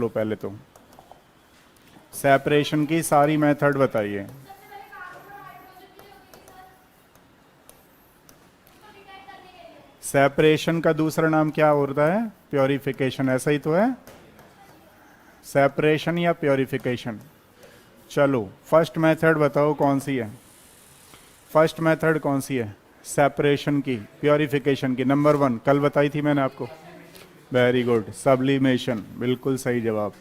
लो पहले तो। सेपरेशन की सारी मेथड बताइए। सेपरेशन का दूसरा नाम क्या होता है? प्योरिफिकेशन, ऐसा ही तो है। सेपरेशन या प्योरिफिकेशन। चलो फर्स्ट मेथड बताओ कौन सी है? फर्स्ट मेथड कौन सी है? सेपरेशन की, प्योरिफिकेशन की। नंबर 1 कल बताई थी मैंने आपको। वेरी गुड, सब्लिमेशन, बिल्कुल सही जवाब,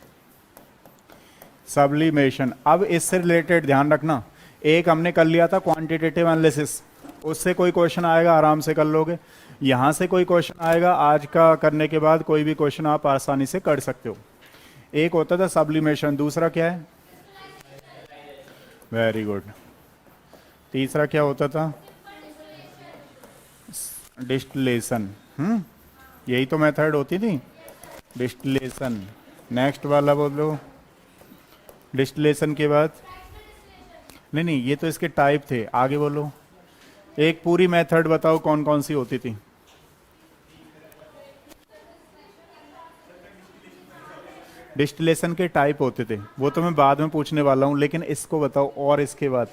सब्लिमेशन। अब इससे रिलेटेड ध्यान रखना, एक हमने कर लिया था क्वांटिटेटिव एनालिसिस, उससे कोई क्वेश्चन आएगा आराम से कर लोगे। यहां से कोई क्वेश्चन आएगा, आज का करने के बाद कोई भी क्वेश्चन आप आसानी से कर सकते हो। एक होता था सब्लिमेशन, दूसरा क्या है? Very good. तीसरा क्या होता था? डिस्टिलेशन। यही तो मेथड होती थी, डिस्टिलेशन। नेक्स्ट वाला बोलो। डिस्टिलेशन के बाद नहीं नहीं, ये तो इसके टाइप थे, आगे बोलो। एक पूरी मेथड बताओ कौन कौन सी होती थी? डिस्टिलेशन के टाइप होते थे, वो तो मैं बाद में पूछने वाला हूं, लेकिन इसको बताओ। और इसके बाद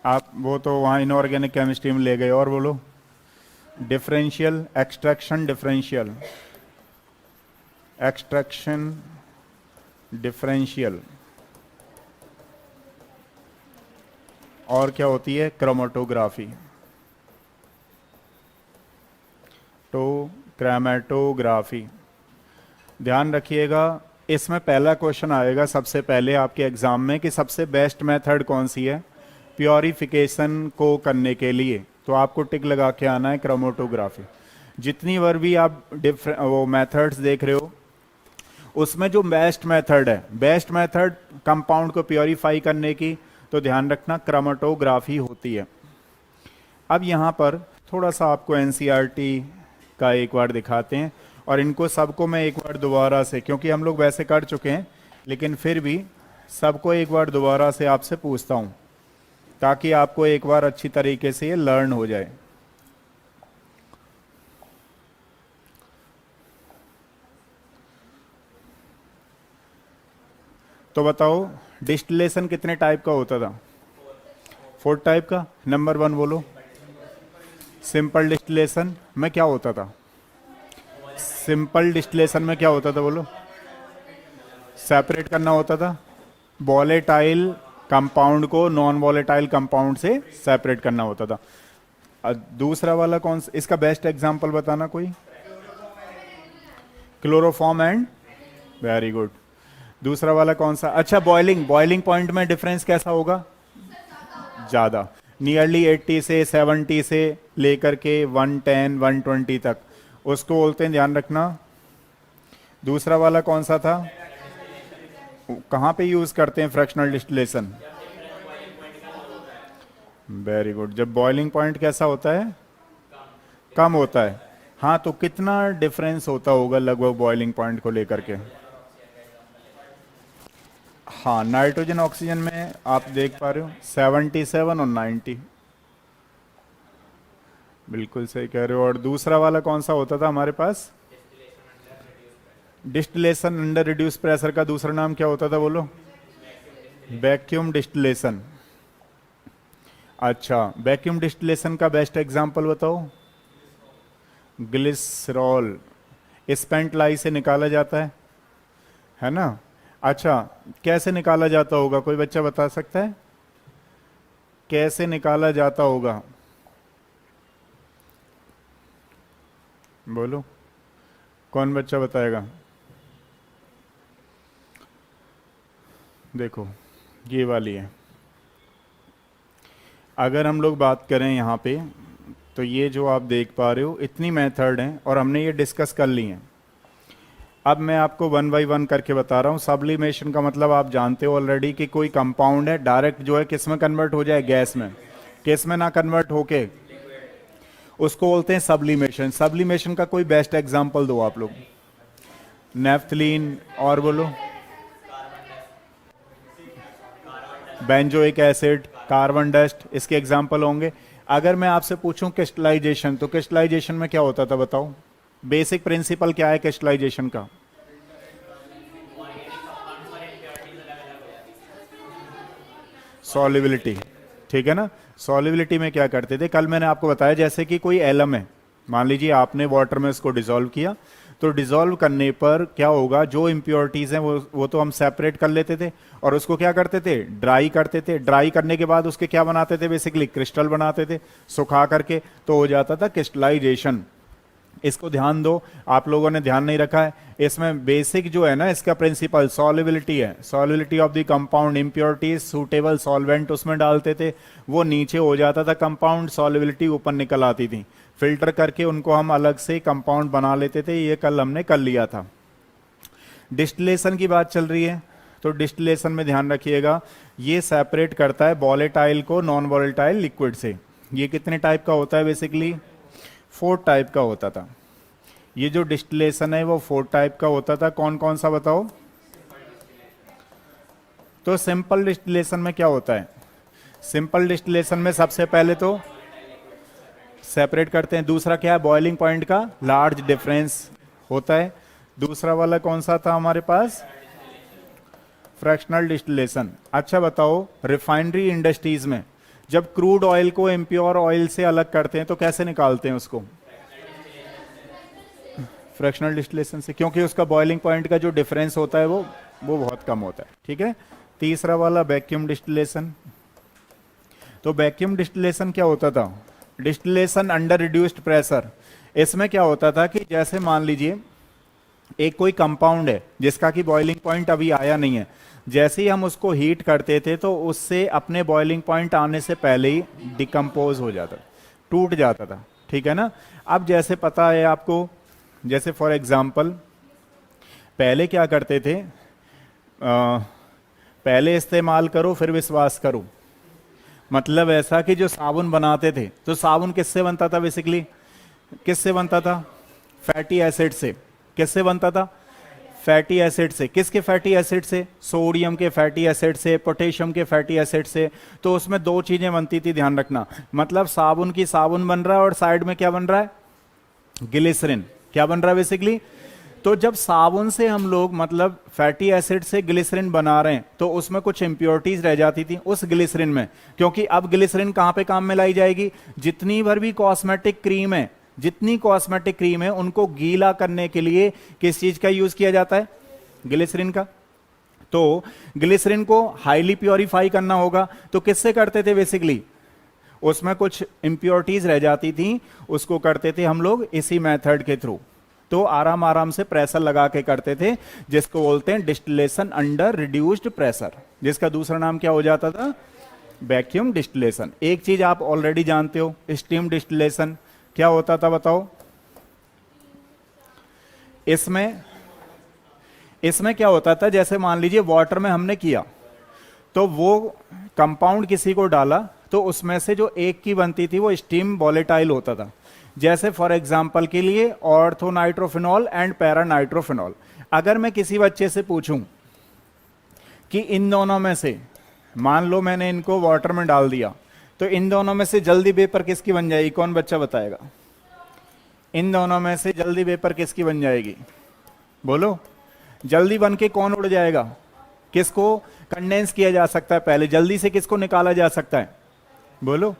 आप वो तो वहां इनऑर्गेनिक केमिस्ट्री में ले गए। और बोलो। Differential, extraction, differential, extraction, differential. और क्या होती है? क्रोमेटोग्राफी, तो क्रोमेटोग्राफी। ध्यान रखिएगा, इसमें पहला क्वेश्चन आएगा सबसे पहले आपके एग्जाम में कि सबसे बेस्ट मेथड कौन सी है प्योरिफिकेशन को करने के लिए, तो आपको टिक लगा के आना है क्रोमेटोग्राफी। जितनी बार भी आप वो मेथड्स देख रहे हो, उसमें जो बेस्ट मेथड है, बेस्ट मेथड कंपाउंड को प्योरीफाई करने की, तो ध्यान रखना क्रोमेटोग्राफी होती है। अब यहाँ पर थोड़ा सा आपको एनसीईआरटी का एक बार दिखाते हैं, और इनको सबको मैं एक बार दोबारा से, क्योंकि हम लोग वैसे कर चुके हैं, लेकिन फिर भी सबको एक बार दोबारा से आपसे पूछता हूँ, ताकि आपको एक बार अच्छी तरीके से ये लर्न हो जाए। तो बताओ, डिस्टिलेशन कितने टाइप का होता था? 4 टाइप का। नंबर 1 बोलो। सिंपल डिस्टिलेशन में क्या होता था? सिंपल डिस्टिलेशन में क्या होता था बोलो? सेपरेट करना होता था, वॉलेटाइल कंपाउंड को नॉन वॉलेटाइल कंपाउंड से सेपरेट करना होता था। दूसरा वाला कौन सा? इसका बेस्ट एग्जांपल बताना कोई। Chloroform and, very good. दूसरा वाला कौन सा? अच्छा, बॉइलिंग, बॉइलिंग पॉइंट में डिफरेंस कैसा होगा? ज़्यादा, नियरली 80 से 70 से लेकर के 110 120 तक, उसको बोलते हैं, ध्यान रखना। दूसरा वाला कौन सा था? कहाँ पे यूज करते हैं फ्रैक्शनल डिस्टिलेशन? Very good. जब बॉइलिंग पॉइंट कैसा होता है? कम होता है। हाँ, तो कितना डिफरेंस होता होगा लगभग बॉइलिंग पॉइंट को लेकर के? हाँ, नाइट्रोजन ऑक्सीजन में आप देख पा रहे हो 77 और 90, बिल्कुल सही कह रहे हो। और दूसरा वाला कौन सा होता था हमारे पास? डिस्टिलेशन अंडर रिड्यूस प्रेशर का दूसरा नाम क्या होता था बोलो? Vacuum distillation. अच्छा, वैक्यूम डिस्टिलेशन का बेस्ट एग्जांपल बताओ। ग्लिसरॉल, स्पेंट लाई से निकाला जाता है ना? अच्छा, कैसे निकाला जाता होगा? कोई बच्चा बता सकता है कैसे निकाला जाता होगा? बोलो, कौन बच्चा बताएगा? देखो, ये वाली है। अगर हम लोग बात करें यहाँ पे, तो ये जो आप देख पा रहे हो, इतनी मेथड हैं और हमने ये डिस्कस कर ली हैं। अब मैं आपको 1 बाय 1 करके बता रहा हूँ। सब्लिमेशन का मतलब आप जानते हो ऑलरेडी कि कोई कंपाउंड है डायरेक्ट जो है किस में कन्वर्ट हो जाए? गैस में। किस में ना कन्वर्ट होके, उसको बोलते हैं सब्लिमेशन। सब्लिमेशन का कोई बेस्ट एग्जांपल दो आप लोग। नेफ्थलीन, और बोलो। बेंजोइक एसिड, कार्बन डस्ट, इसके एग्जाम्पल होंगे। अगर मैं आपसे पूछूं क्रिस्टलाइजेशन, तो क्रिस्टलाइजेशन में क्या होता था बताओ? बेसिक प्रिंसिपल क्या है क्रिस्टलाइजेशन का? सॉल्युबिलिटी, ठीक है ना। सॉल्युबिलिटी में क्या करते थे, कल मैंने आपको बताया, जैसे कि कोई एलम है, मान लीजिए आपने वाटर में इसको डिसॉल्व किया, तो डिसॉल्व करने पर क्या होगा, जो इम्प्योरिटीज हैं वो तो हम सेपरेट कर लेते थे और उसको क्या करते थे, ड्राई करते थे। ड्राई करने के बाद उसके क्या बनाते थे, बेसिकली क्रिस्टल बनाते थे सुखा करके, तो हो जाता था क्रिस्टलाइजेशन। इसको ध्यान दो, आप लोगों ने ध्यान नहीं रखा है। इसमें बेसिक जो है ना इसका प्रिंसिपल सॉल्युबिलिटी है, solubility of the compound, impurities suitable solvent उसमें डालते थे, वो नीचे हो जाता था कंपाउंड, सॉल्युबिलिटी ऊपर निकल आती थी, फिल्टर करके उनको हम अलग से कंपाउंड बना लेते थे। ये कल हमने कर लिया था। डिस्टिलेशन की बात चल रही है, तो डिस्टिलेशन में ध्यान रखिएगा, ये सेपरेट करता है वॉलेटाइल को नॉन वॉलेटाइल लिक्विड से। ये कितने टाइप का होता है, बेसिकली 4 टाइप का होता था। ये जो डिस्टिलेशन है वो 4 टाइप का होता था। कौन कौन सा बताओ? तो सिंपल डिस्टिलेशन में क्या होता है, सिंपल डिस्टिलेशन में सबसे पहले तो सेपरेट करते हैं। दूसरा क्या है, बॉइलिंग पॉइंट का लार्ज डिफरेंस होता है। दूसरा वाला कौन सा था हमारे पास, फ्रैक्शनल डिस्टिलेशन। अच्छा बताओ, रिफाइनरी इंडस्ट्रीज में जब क्रूड ऑयल को इम्प्योर ऑयल से अलग करते हैं तो कैसे निकालते हैं उसको? फ्रैक्शनल डिस्टिलेशन से, क्योंकि उसका बॉइलिंग पॉइंट का जो डिफरेंस होता है वो बहुत कम होता है, ठीक है। तीसरा वाला वैक्यूम डिस्टिलेशन। तो वैक्यूम डिस्टिलेशन क्या होता था, डिस्टिलेशन अंडर रिड्यूस्ड प्रेशर। इसमें क्या होता था कि जैसे मान लीजिए एक कोई कंपाउंड है जिसका कि बॉइलिंग पॉइंट अभी आया नहीं है, जैसे ही हम उसको हीट करते थे तो उससे अपने बॉइलिंग पॉइंट आने से पहले ही डिकम्पोज हो जाता, टूट जाता था, ठीक है ना। अब जैसे पता है आपको, जैसे फॉर एग्जांपल पहले क्या करते थे, पहले इस्तेमाल करो फिर विश्वास करो, मतलब ऐसा कि जो साबुन बनाते थे तो साबुन किससे बनता था, बेसिकली किससे बनता था, फैटी एसिड से। किससे बनता था, फैटी एसिड से। किसके फैटी एसिड से, सोडियम के फैटी एसिड से, पोटेशियम के फैटी एसिड से। तो उसमें 2 चीजें बनती थी, ध्यान रखना, मतलब साबुन की साबुन बन रहा है और साइड में क्या बन रहा है, ग्लिसरीन। क्या बन रहा है बेसिकली, तो जब साबुन से हम लोग मतलब फैटी एसिड से ग्लिसरीन बना रहे हैं तो उसमें कुछ इंप्योरिटीज रह जाती थी उस ग्लिसरीन में, क्योंकि अब ग्लिसरीन कहां पे काम में लाई जाएगी, जितनी भर भी कॉस्मेटिक क्रीम है, जितनी कॉस्मेटिक क्रीम है उनको गीला करने के लिए किस चीज का यूज किया जाता है, ग्लिसरीन का। तो ग्लिसरीन को हाईली प्योरीफाई करना होगा तो किससे करते थे, बेसिकली उसमें कुछ इंप्योरिटीज रह जाती थी, उसको करते थे हम लोग इसी मेथड के थ्रू। तो आराम आराम से प्रेशर लगा के करते थे, जिसको बोलते हैं डिस्टिलेशन अंडर रिड्यूस्ड प्रेशर, जिसका दूसरा नाम क्या हो जाता था, वैक्यूम डिस्टिलेशन। एक चीज आप ऑलरेडी जानते हो, स्टीम डिस्टिलेशन क्या होता था बताओ? इसमें क्या होता था, जैसे मान लीजिए वाटर में हमने किया तो वो कंपाउंड किसी को डाला तो उसमें से जो एक की बनती थी वो स्टीम वॉलेटाइल होता था। जैसे फॉर एग्जांपल के लिए ऑर्थोनाइट्रोफिनॉल एंड पैरानाइट्रोफिनॉल। अगर मैं किसी बच्चे से पूछूं कि इन दोनों में से, मान लो मैंने इनको वाटर में डाल दिया, तो इन दोनों में से जल्दी वेपर किसकी बन जाएगी, कौन बच्चा बताएगा? इन दोनों में से जल्दी वेपर किसकी बन जाएगी, बोलो। जल्दी बन के कौन उड़ जाएगा, किसको कंडेंस किया जा सकता है पहले, जल्दी से किसको निकाला जा सकता है, बोलो।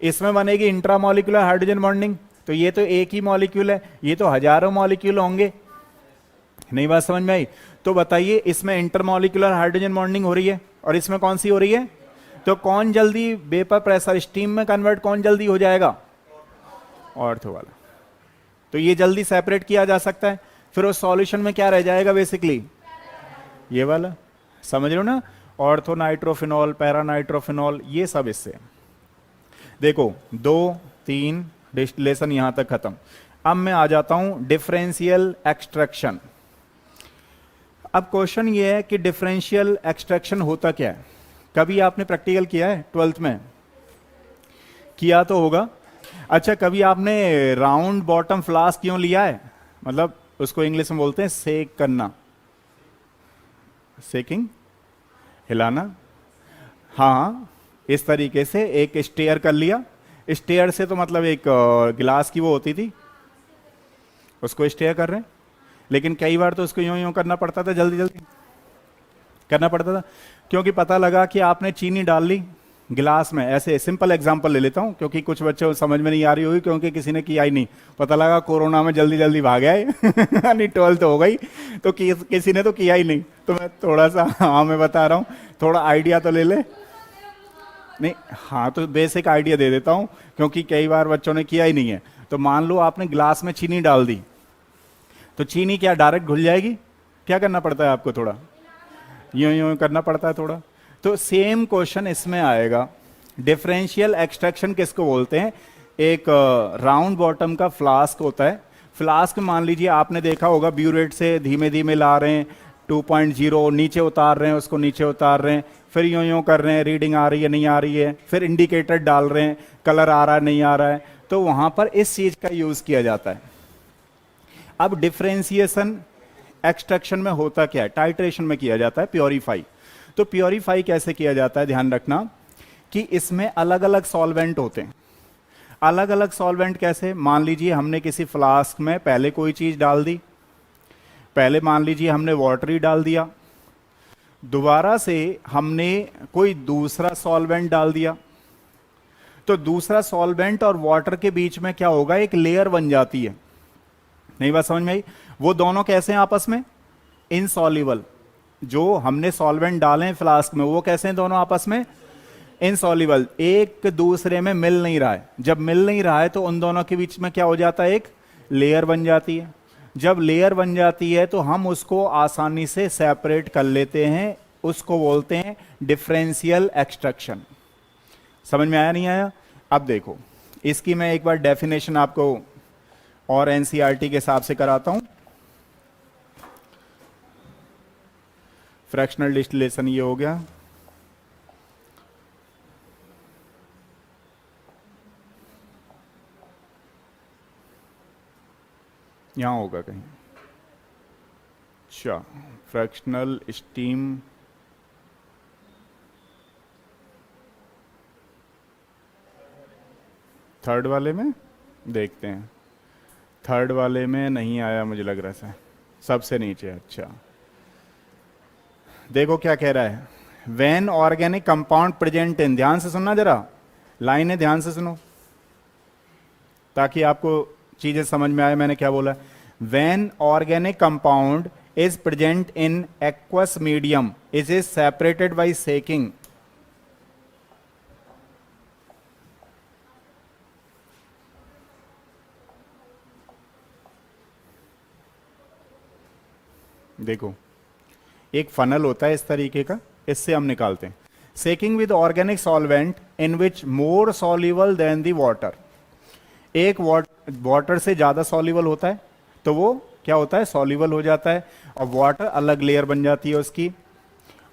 इसमें बनेगी इंट्रामॉलिक्यूलर हाइड्रोजन बॉन्डिंग। तो ये तो एक ही मॉलिक्यूल है, ये तो हजारों मॉलिक्यूल होंगे, नहीं बात समझ में आई? तो बताइए, इसमें इंटरमॉलिक्यूलर हाइड्रोजन बॉन्डिंग हो रही है और इसमें कौन सी हो रही है, तो कौन जल्दी वेपर प्रेशर स्टीम में कन्वर्ट कौन जल्दी हो जाएगा, ऑर्थो वाला। तो ये जल्दी सेपरेट किया जा सकता है, फिर उस सॉल्यूशन में क्या रह जाएगा, बेसिकली ये वाला, समझ रहे हो ना, ऑर्थोनाइट्रोफिनॉल, पैरानाइट्रोफिनॉल, ये सब इससे। देखो 2 3 डिस्टिलेशन यहां तक खत्म। अब मैं आ जाता हूं डिफरेंशियल एक्सट्रैक्शन। अब क्वेश्चन ये है कि डिफरेंशियल एक्सट्रैक्शन होता क्या है? कभी आपने प्रैक्टिकल किया है 12th में? किया तो होगा। अच्छा, कभी आपने राउंड बॉटम फ्लास्क क्यों लिया है, मतलब उसको इंग्लिश में बोलते हैं सेक करना, सेकिंग, हिलाना। हाँ, इस तरीके से एक स्टेयर कर लिया, स्टेयर से तो मतलब एक गिलास की वो होती थी, उसको स्टेयर कर रहे हैं, लेकिन कई बार तो उसको यूं यूं करना पड़ता था, जल्दी जल्दी करना पड़ता था, क्योंकि पता लगा कि आपने चीनी डाल ली गिलास में। ऐसे सिंपल एग्जांपल ले लेता हूं, क्योंकि कुछ बच्चों को समझ में नहीं आ रही होगी, क्योंकि किसी ने किया ही नहीं, पता लगा कोरोना में जल्दी जल्दी भाग गए नहीं 12th हो गई तो किसी ने तो किया ही नहीं। तो मैं थोड़ा सा हाँ मैं बता रहा हूँ, थोड़ा आइडिया तो ले ले। नहीं हाँ, तो बेसिक आइडिया दे देता हूँ, क्योंकि कई बार बच्चों ने किया ही नहीं है। तो मान लो आपने गिलास में चीनी डाल दी, तो चीनी क्या डायरेक्ट घुल जाएगी? क्या करना पड़ता है आपको? थोड़ा यूं यूं करना पड़ता है थोड़ा। तो सेम क्वेश्चन इसमें आएगा। डिफरेंशियल एक्सट्रैक्शन किसको बोलते हैं? एक राउंड बॉटम का फ्लास्क होता है। फ्लास्क मान लीजिए आपने देखा होगा, ब्यूरेट से धीमे धीमे ला रहे हैं 2.0, नीचे उतार रहे हैं, उसको नीचे उतार रहे हैं, फिर यूं यूं कर रहे हैं, रीडिंग आ रही है नहीं आ रही है, फिर इंडिकेटर डाल रहे हैं, कलर आ रहा है नहीं आ रहा है। तो वहां पर इस चीज का यूज किया जाता है। अब डिफरेंशिएशन एक्सट्रैक्शन में होता क्या है? टाइट्रेशन में किया जाता है, प्योरीफाई। तो प्योरीफाई कैसे किया जाता है? ध्यान रखना कि इसमें अलग अलग सॉल्वेंट होते हैं। अलग अलग सॉल्वेंट कैसे? मान लीजिए हमने किसी फ्लास्क में पहले कोई चीज डाल दी, पहले मान लीजिए हमने वाटर ही डाल दिया, दोबारा से हमने कोई दूसरा सॉल्वेंट डाल दिया, तो दूसरा सॉल्वेंट और वाटर के बीच में क्या होगा? एक लेयर बन जाती है। नहीं बात समझ में आई? वो दोनों कैसे हैं आपस में? इनसॉल्युबल। जो हमने सॉल्वेंट डाले हैं फ्लास्क में, वो कैसे हैं दोनों आपस में? इनसॉल्युबल, एक दूसरे में मिल नहीं रहा है। जब मिल नहीं रहा है तो उन दोनों के बीच में क्या हो जाता है? एक लेयर बन जाती है। जब लेयर बन जाती है तो हम उसको आसानी से सेपरेट कर लेते हैं, उसको बोलते हैं डिफरेंशियल एक्सट्रैक्शन। समझ में आया नहीं आया? अब देखो, इसकी मैं एक बार डेफिनेशन आपको और एनसीईआरटी के हिसाब से कराता हूं। फ्रैक्शनल डिस्टिलेशन ये हो गया, यहां होगा कहीं। अच्छा, फ्रैक्शनल स्टीम थर्ड वाले में देखते हैं। थर्ड वाले में नहीं आया मुझे लग रहा है, सबसे नीचे। अच्छा देखो क्या कह रहा है, when organic compound present in, ध्यान से सुनना जरा, लाइनें ध्यान से सुनो ताकि आपको चीजें समझ में आए मैंने क्या बोला। When organic compound is present in aqueous medium is separated by shaking. देखो एक फनल होता है इस तरीके का, इससे हम निकालते हैं। Shaking with organic solvent in which more soluble than the water. एक वाटर से ज्यादा सॉल्युबल होता है तो वो क्या होता है? सॉल्युबल हो जाता है, और वाटर अलग लेयर बन जाती है उसकी।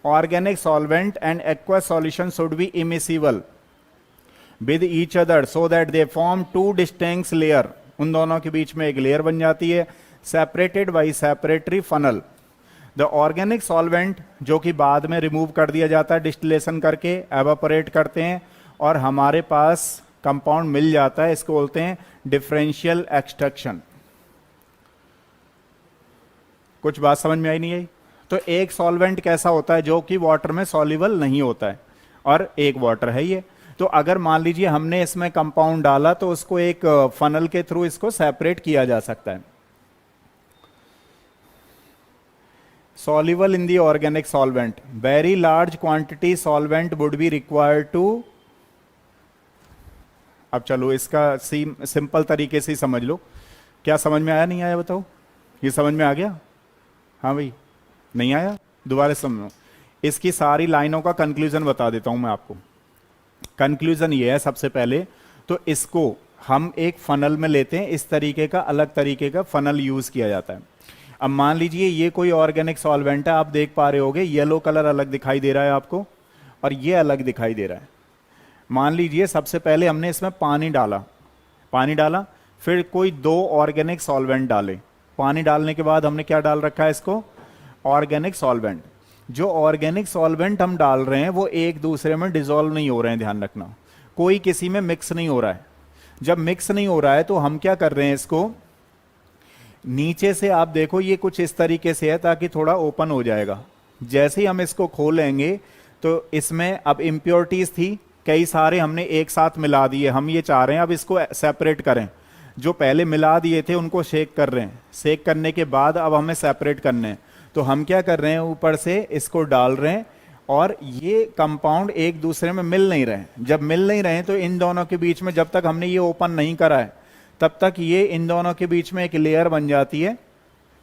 Organic solvent and aqua solution should be immiscible with each other so that they form two distinct layer. उन दोनों के बीच में एक लेयर बन जाती है, separated by separatory funnel. The organic solvent जो कि बाद में रिमूव कर दिया जाता है डिस्टिलेशन करके, एवापोरेट करते हैं और हमारे पास कंपाउंड मिल जाता है, इसको बोलते हैं डिफरेंशियल एक्सट्रैक्शन। कुछ बात समझ में आई नहीं आई? तो एक सॉल्वेंट कैसा होता है? जो कि वाटर में सॉल्युबल नहीं होता है, और एक वाटर है ये। तो अगर मान लीजिए हमने इसमें कंपाउंड डाला तो उसको एक फनल के थ्रू इसको सेपरेट किया जा सकता है। soluble in the organic solvent, very large quantity solvent would be required to। अब चलो इसका सिंपल तरीके से समझ लो। क्या समझ में आया नहीं आया बताओ? ये समझ में आ गया? हाँ भाई, नहीं आया? दोबारा समझो। इसकी सारी लाइनों का कंक्लूजन बता देता हूं मैं आपको। कंक्लूजन ये है, सबसे पहले तो इसको हम एक फनल में लेते हैं, इस तरीके का अलग तरीके का फनल यूज किया जाता है। अब मान लीजिए ये कोई ऑर्गेनिक सॉल्वेंट है, आप देख पा रहे होगे येलो कलर अलग दिखाई दे रहा है आपको, और ये अलग दिखाई दे रहा है। मान लीजिए सबसे पहले हमने इसमें पानी डाला, फिर कोई दो ऑर्गेनिक सॉल्वेंट डाले। पानी डालने के बाद हमने क्या डाल रखा है? इसको ऑर्गेनिक सॉल्वेंट। जो ऑर्गेनिक सॉल्वेंट हम डाल रहे हैं वो एक दूसरे में डिसॉल्व नहीं हो रहे हैं, ध्यान रखना, कोई किसी में मिक्स नहीं हो रहा है। जब मिक्स नहीं हो रहा है तो हम क्या कर रहे हैं, इसको नीचे से आप देखो ये कुछ इस तरीके से है ताकि थोड़ा ओपन हो जाएगा। जैसे ही हम इसको खोलेंगे तो इसमें अब इम्प्योरिटीज थी कई सारे हमने एक साथ मिला दिए, हम ये चाह रहे हैं अब इसको सेपरेट करें। जो पहले मिला दिए थे उनको शेक कर रहे हैं, शेक करने के बाद अब हमें सेपरेट करने हैं। तो हम क्या कर रहे हैं, ऊपर से इसको डाल रहे हैं और ये कंपाउंड एक दूसरे में मिल नहीं रहे। जब मिल नहीं रहे तो इन दोनों के बीच में, जब तक हमने ये ओपन नहीं करा है तब तक ये इन दोनों के बीच में एक लेयर बन जाती है,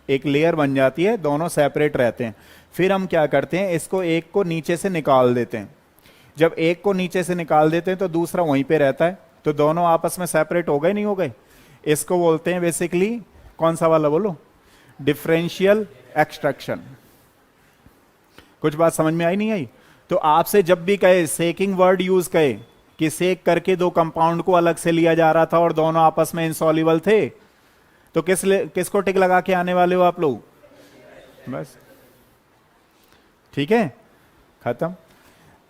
एक लेयर बन जाती है, दोनों सेपरेट रहते हैं। फिर हम क्या करते हैं, इसको एक को नीचे से निकाल देते हैं। जब एक को नीचे से निकाल देते हैं तो दूसरा वहीं पे रहता है, तो दोनों आपस में सेपरेट हो गए नहीं हो गए। इसको बोलते हैं बेसिकली, कौन सा वाला बोलो, डिफरेंशियल एक्सट्रैक्शन। कुछ बात समझ में आई नहीं आई? तो आपसे जब भी कहे, सेकिंग वर्ड यूज कहे कि सेक करके दो कंपाउंड को अलग से लिया जा रहा था और दोनों आपस में इनसॉल्युबल थे, तो किसको टिक लगा के आने वाले हो आप लोग? बस ठीक है, खत्म।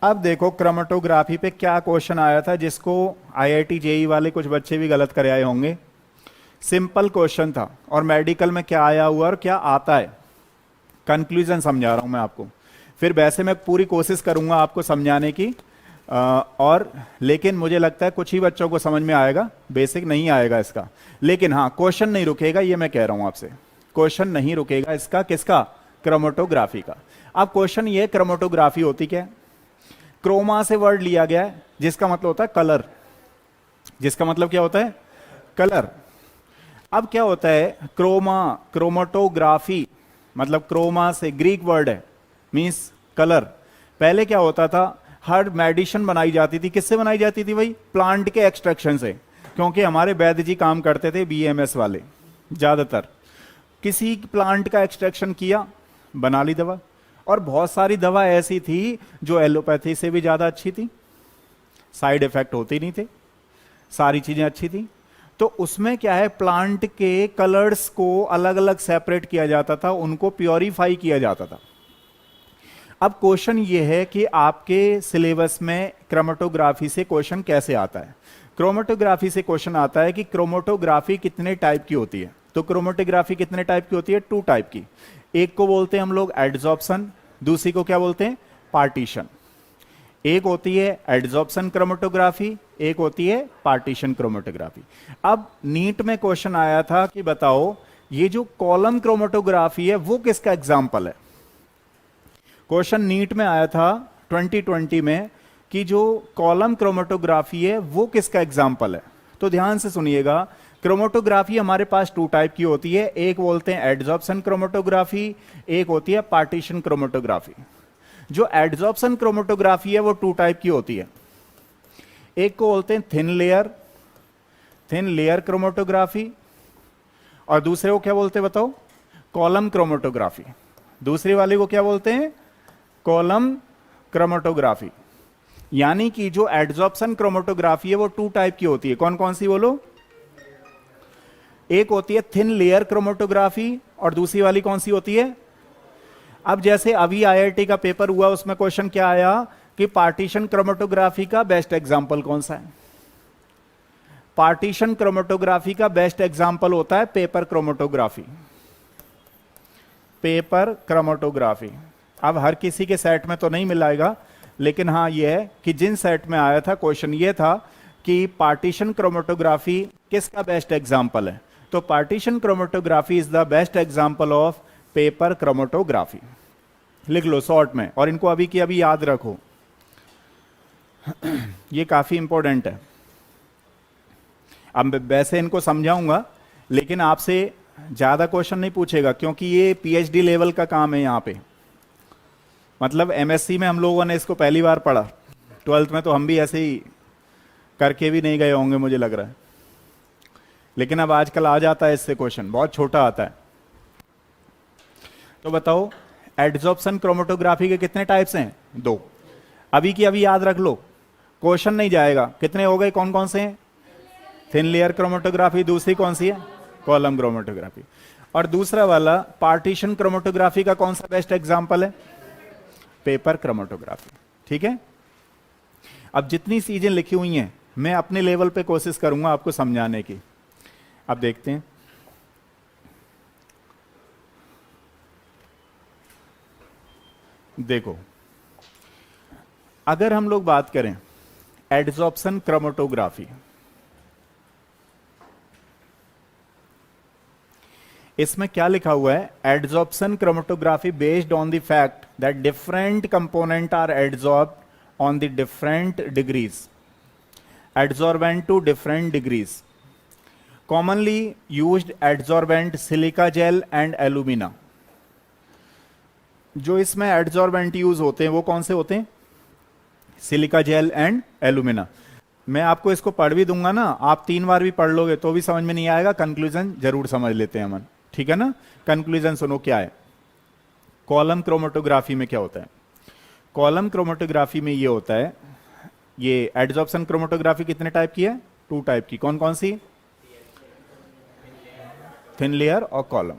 अब देखो क्रोमेटोग्राफी पे क्या क्वेश्चन आया था, जिसको आईआईटी जेई वाले कुछ बच्चे भी गलत करे आए होंगे। सिंपल क्वेश्चन था, और मेडिकल में क्या आया हुआ और क्या आता है, कंक्लूजन समझा रहा हूं मैं आपको। फिर वैसे मैं पूरी कोशिश करूंगा आपको समझाने की, और लेकिन मुझे लगता है कुछ ही बच्चों को समझ में आएगा, बेसिक नहीं आएगा इसका। लेकिन हाँ, क्वेश्चन नहीं रुकेगा, ये मैं कह रहा हूं आपसे, क्वेश्चन नहीं रुकेगा इसका। किसका? क्रोमेटोग्राफी का। अब क्वेश्चन ये, क्रोमेटोग्राफी होती क्या है? क्रोमा से वर्ड लिया गया है जिसका मतलब होता है कलर। जिसका मतलब क्या होता है? कलर। अब क्या होता है, क्रोमा, क्रोमेटोग्राफी मतलब क्रोमा से ग्रीक वर्ड है, मींस कलर। पहले क्या होता था, हर मेडिसिन बनाई जाती थी, किससे बनाई जाती थी भाई? प्लांट के एक्सट्रैक्शन से। क्योंकि हमारे वैद्य जी काम करते थे, बीएमएस वाले ज्यादातर, किसी प्लांट का एक्सट्रैक्शन किया, बना ली दवा। और बहुत सारी दवा ऐसी थी जो एलोपैथी से भी ज्यादा अच्छी थी, साइड इफेक्ट होते नहीं थे, सारी चीजें अच्छी थी। तो उसमें क्या है, प्लांट के कलर्स को अलग अलग सेपरेट किया जाता था, उनको प्योरीफाई किया जाता था। अब क्वेश्चन ये है कि आपके सिलेबस में क्रोमेटोग्राफी से क्वेश्चन कैसे आता है। क्रोमेटोग्राफी से क्वेश्चन आता है कि क्रोमेटोग्राफी कितने टाइप की होती है। तो क्रोमेटोग्राफी कितने टाइप की होती है? 2 टाइप की। एक को बोलते हैं हम लोग एडजॉर्प्शन, दूसरी को क्या बोलते हैं? पार्टीशन। एक होती है एडजॉर्प्शन क्रोमेटोग्राफी, एक होती है पार्टीशन क्रोमेटोग्राफी। अब नीट में क्वेश्चन आया था कि बताओ ये जो कॉलम क्रोमेटोग्राफी है वो किसका एग्जाम्पल है। क्वेश्चन नीट में आया था 2020 में कि जो कॉलम क्रोमेटोग्राफी है वो किसका एग्जाम्पल है। तो ध्यान से सुनिएगा, क्रोमेटोग्राफी हमारे पास 2 टाइप की होती है। एक बोलते हैं एडजॉर्प्शन क्रोमेटोग्राफी, एक होती है पार्टीशन क्रोमेटोग्राफी। जो एडजॉर्प्शन क्रोमेटोग्राफी है वो 2 टाइप की होती है। एक को बोलते हैं थिन लेयर क्रोमेटोग्राफी, और दूसरे को क्या बोलते हैं बताओ? Column chromatography. दूसरी वाले को क्या बोलते हैं? Column chromatography. यानी कि जो एडजॉर्प्शन क्रोमेटोग्राफी है वो 2 टाइप की होती है। कौन कौन सी बोलो? एक होती है थिन लेयर क्रोमेटोग्राफी, और दूसरी वाली कौन सी होती है? अब जैसे अभी आईआईटी का पेपर हुआ, उसमें क्वेश्चन क्या आया कि पार्टीशन क्रोमेटोग्राफी का बेस्ट एग्जाम्पल कौन सा है। पार्टीशन क्रोमेटोग्राफी का बेस्ट एग्जाम्पल होता है पेपर क्रोमेटोग्राफी। Paper chromatography. अब हर किसी के सेट में तो नहीं मिलाएगा, लेकिन हाँ यह है कि जिन सेट में आया था क्वेश्चन ये था कि पार्टीशन क्रोमेटोग्राफी किसका बेस्ट एग्जाम्पल है। तो partition chromatography is the best example of paper chromatography. लिख लो शॉर्ट में, और इनको अभी की अभी याद रखो, ये काफी इंपॉर्टेंट है। अब वैसे इनको समझाऊंगा, लेकिन आपसे ज्यादा क्वेश्चन नहीं पूछेगा, क्योंकि ये पीएचडी लेवल का काम है यहाँ पे। मतलब एमएससी में हम लोगों ने इसको पहली बार पढ़ा, 12th में तो हम भी ऐसे ही करके भी नहीं गए होंगे मुझे लग रहा है, लेकिन अब आजकल आ जाता है इससे क्वेश्चन, बहुत छोटा आता है। तो बताओ एडजॉर्प्शन क्रोमेटोग्राफी के कितने टाइप्स हैं? 2। अभी की अभी याद रख लो, क्वेश्चन नहीं जाएगा। कितने हो गए, कौन कौन से हैं? थिन लेयर क्रोमेटोग्राफी, दूसरी कौन सी है? Column chromatography. और दूसरा वाला पार्टीशन क्रोमेटोग्राफी का कौन सा बेस्ट एग्जाम्पल है? Paper chromatography. ठीक है। अब जितनी चीजें लिखी हुई हैं मैं अपने लेवल पे कोशिश करूंगा आपको समझाने की। अब देखते हैं, देखो अगर हम लोग बात करें एडजॉर्प्शन क्रोमेटोग्राफी, इसमें क्या लिखा हुआ है? Adsorption chromatography based on the fact that different component are adsorb on the different degrees, adsorbent to different degrees, commonly used adsorbent silica gel and alumina. जो इसमें एडजॉर्बेंट यूज होते हैं वो कौन से होते हैं? Silica gel and alumina. मैं आपको इसको पढ़ भी दूंगा ना, आप 3 बार भी पढ़ लोगे तो भी समझ में नहीं आएगा। कंक्लूजन जरूर समझ लेते हैं मन, ठीक है ना? कंक्लूजन सुनो क्या है। कॉलम क्रोमेटोग्राफी में क्या होता है? कॉलम क्रोमेटोग्राफी में ये होता है, ये एडजॉर्प्शन क्रोमेटोग्राफी कितने टाइप की है? 2 टाइप की। कौन कौन सी? थिन लेयर और कॉलम।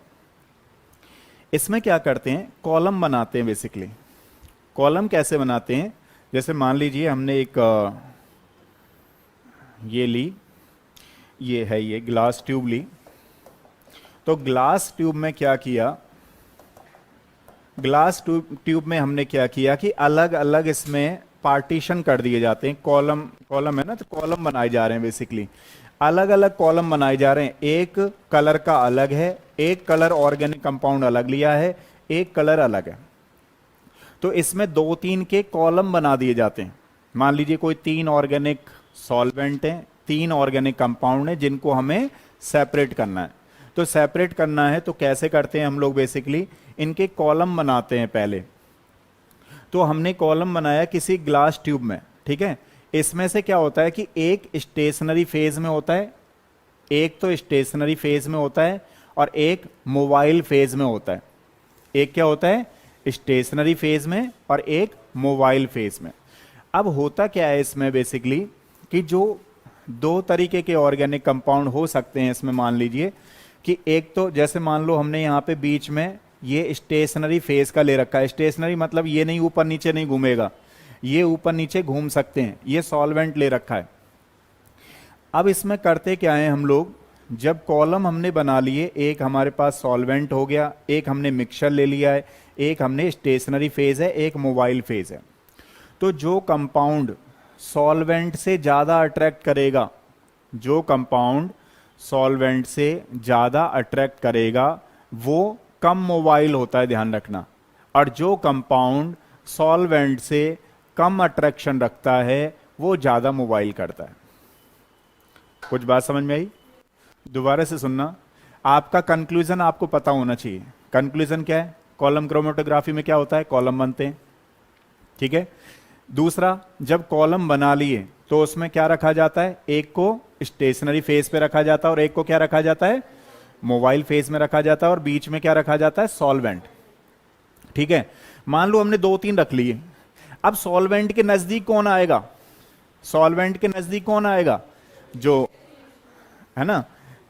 इसमें क्या करते हैं? कॉलम बनाते हैं बेसिकली। कॉलम कैसे बनाते हैं? जैसे मान लीजिए हमने एक ये ली, ये है ये ग्लास ट्यूब ली, तो ग्लास ट्यूब में क्या किया? ग्लास ट्यूब में हमने क्या किया कि अलग अलग इसमें पार्टीशन कर दिए जाते हैं। कॉलम, कॉलम है ना, तो कॉलम बनाए जा रहे हैं बेसिकली। अलग अलग कॉलम बनाए जा रहे हैं। एक कलर का अलग है, एक कलर ऑर्गेनिक कंपाउंड अलग लिया है, एक कलर अलग है। तो इसमें 2-3 के कॉलम बना दिए जाते हैं। मान लीजिए कोई 3 ऑर्गेनिक सॉल्वेंट है, 3 ऑर्गेनिक कंपाउंड है जिनको हमें सेपरेट करना है। तो सेपरेट करना है तो कैसे करते हैं हम लोग? बेसिकली इनके कॉलम बनाते हैं पहले। तो हमने कॉलम बनाया किसी ग्लास ट्यूब में, ठीक है। इसमें से क्या होता है कि एक स्टेशनरी फेज में होता है, एक तो स्टेशनरी फेज में होता है और एक मोबाइल फेज में होता है। एक क्या होता है? स्टेशनरी फेज में और एक मोबाइल फेज में। अब होता क्या है इसमें बेसिकली कि जो 2 तरीके के ऑर्गेनिक कंपाउंड हो सकते हैं इसमें, मान लीजिए कि एक तो जैसे मान लो हमने यहाँ पे बीच में ये स्टेशनरी फेज का ले रखा है। स्टेशनरी मतलब ये नहीं ऊपर नीचे नहीं घूमेगा, ये ऊपर नीचे घूम सकते हैं। ये सॉल्वेंट ले रखा है। अब इसमें करते क्या है हम लोग? जब कॉलम हमने बना लिए, एक हमारे पास सॉल्वेंट हो गया, एक हमने मिक्सचर ले लिया है, एक हमने स्टेशनरी फेज है, एक मोबाइल फेज है। तो जो कंपाउंड सॉल्वेंट से ज्यादा अट्रैक्ट करेगा, जो कंपाउंड सॉल्वेंट से ज्यादा अट्रैक्ट करेगा वो कम मोबाइल होता है, ध्यान रखना। और जो कंपाउंड सॉल्वेंट से कम अट्रैक्शन रखता है वो ज्यादा मोबाइल करता है। कुछ बात समझ में आई? दोबारा से सुनना, आपका कंक्लूजन आपको पता होना चाहिए। कंक्लूजन क्या है? कॉलम क्रोमेटोग्राफी में क्या होता है? कॉलम बनते हैं, ठीक है। दूसरा, जब कॉलम बना लिए तो उसमें क्या रखा जाता है? एक को स्टेशनरी फेज पे रखा जाता है और एक को क्या रखा जाता है? मोबाइल फेज में रखा जाता है। और बीच में क्या रखा जाता है? सॉल्वेंट, ठीक है। मान लो हमने 2-3 रख लिए। अब सॉल्वेंट के नजदीक कौन आएगा? सॉल्वेंट के नजदीक कौन आएगा? जो है ना,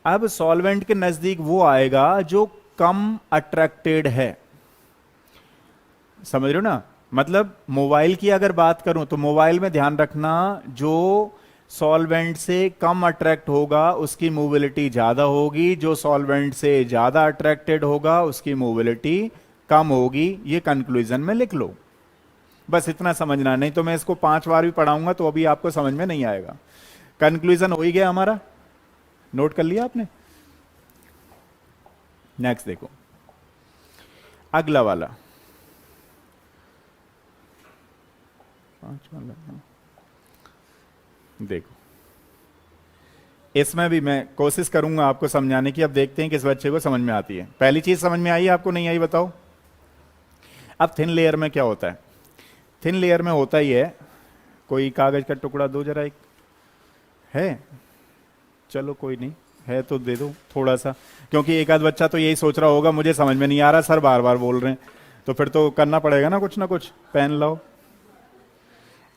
अब सॉल्वेंट के नजदीक वो आएगा जो कम अट्रैक्टेड है। समझ रहे हो ना? मतलब मोबाइल की अगर बात करूं तो मोबाइल में ध्यान रखना, जो सॉल्वेंट से कम अट्रैक्ट होगा उसकी मोबिलिटी ज्यादा होगी, जो सॉल्वेंट से ज्यादा अट्रैक्टेड होगा उसकी मोबिलिटी कम होगी। ये कंक्लूजन में लिख लो, बस इतना समझना। नहीं तो मैं इसको 5 बार भी पढ़ाऊंगा तो अभी आपको समझ में नहीं आएगा। कंक्लूजन हो ही गया हमारा, नोट कर लिया आपने? नेक्स्ट देखो, अगला वाला 5 वाला देखो। इसमें भी मैं कोशिश करूंगा आपको समझाने की। अब देखते हैं किस बच्चे को समझ में आती है। पहली चीज समझ में आई, आपको नहीं आई बताओ? अब थिन लेयर में क्या होता है? थिन लेयर में होता ही है, कोई कागज का टुकड़ा दो जरा, एक है, चलो कोई नहीं है तो दे दो थोड़ा सा, क्योंकि एक आध बच्चा तो यही सोच रहा होगा मुझे समझ में नहीं आ रहा, सर बार बार बोल रहे हैं, तो फिर तो करना पड़ेगा ना कुछ। पेन लाओ।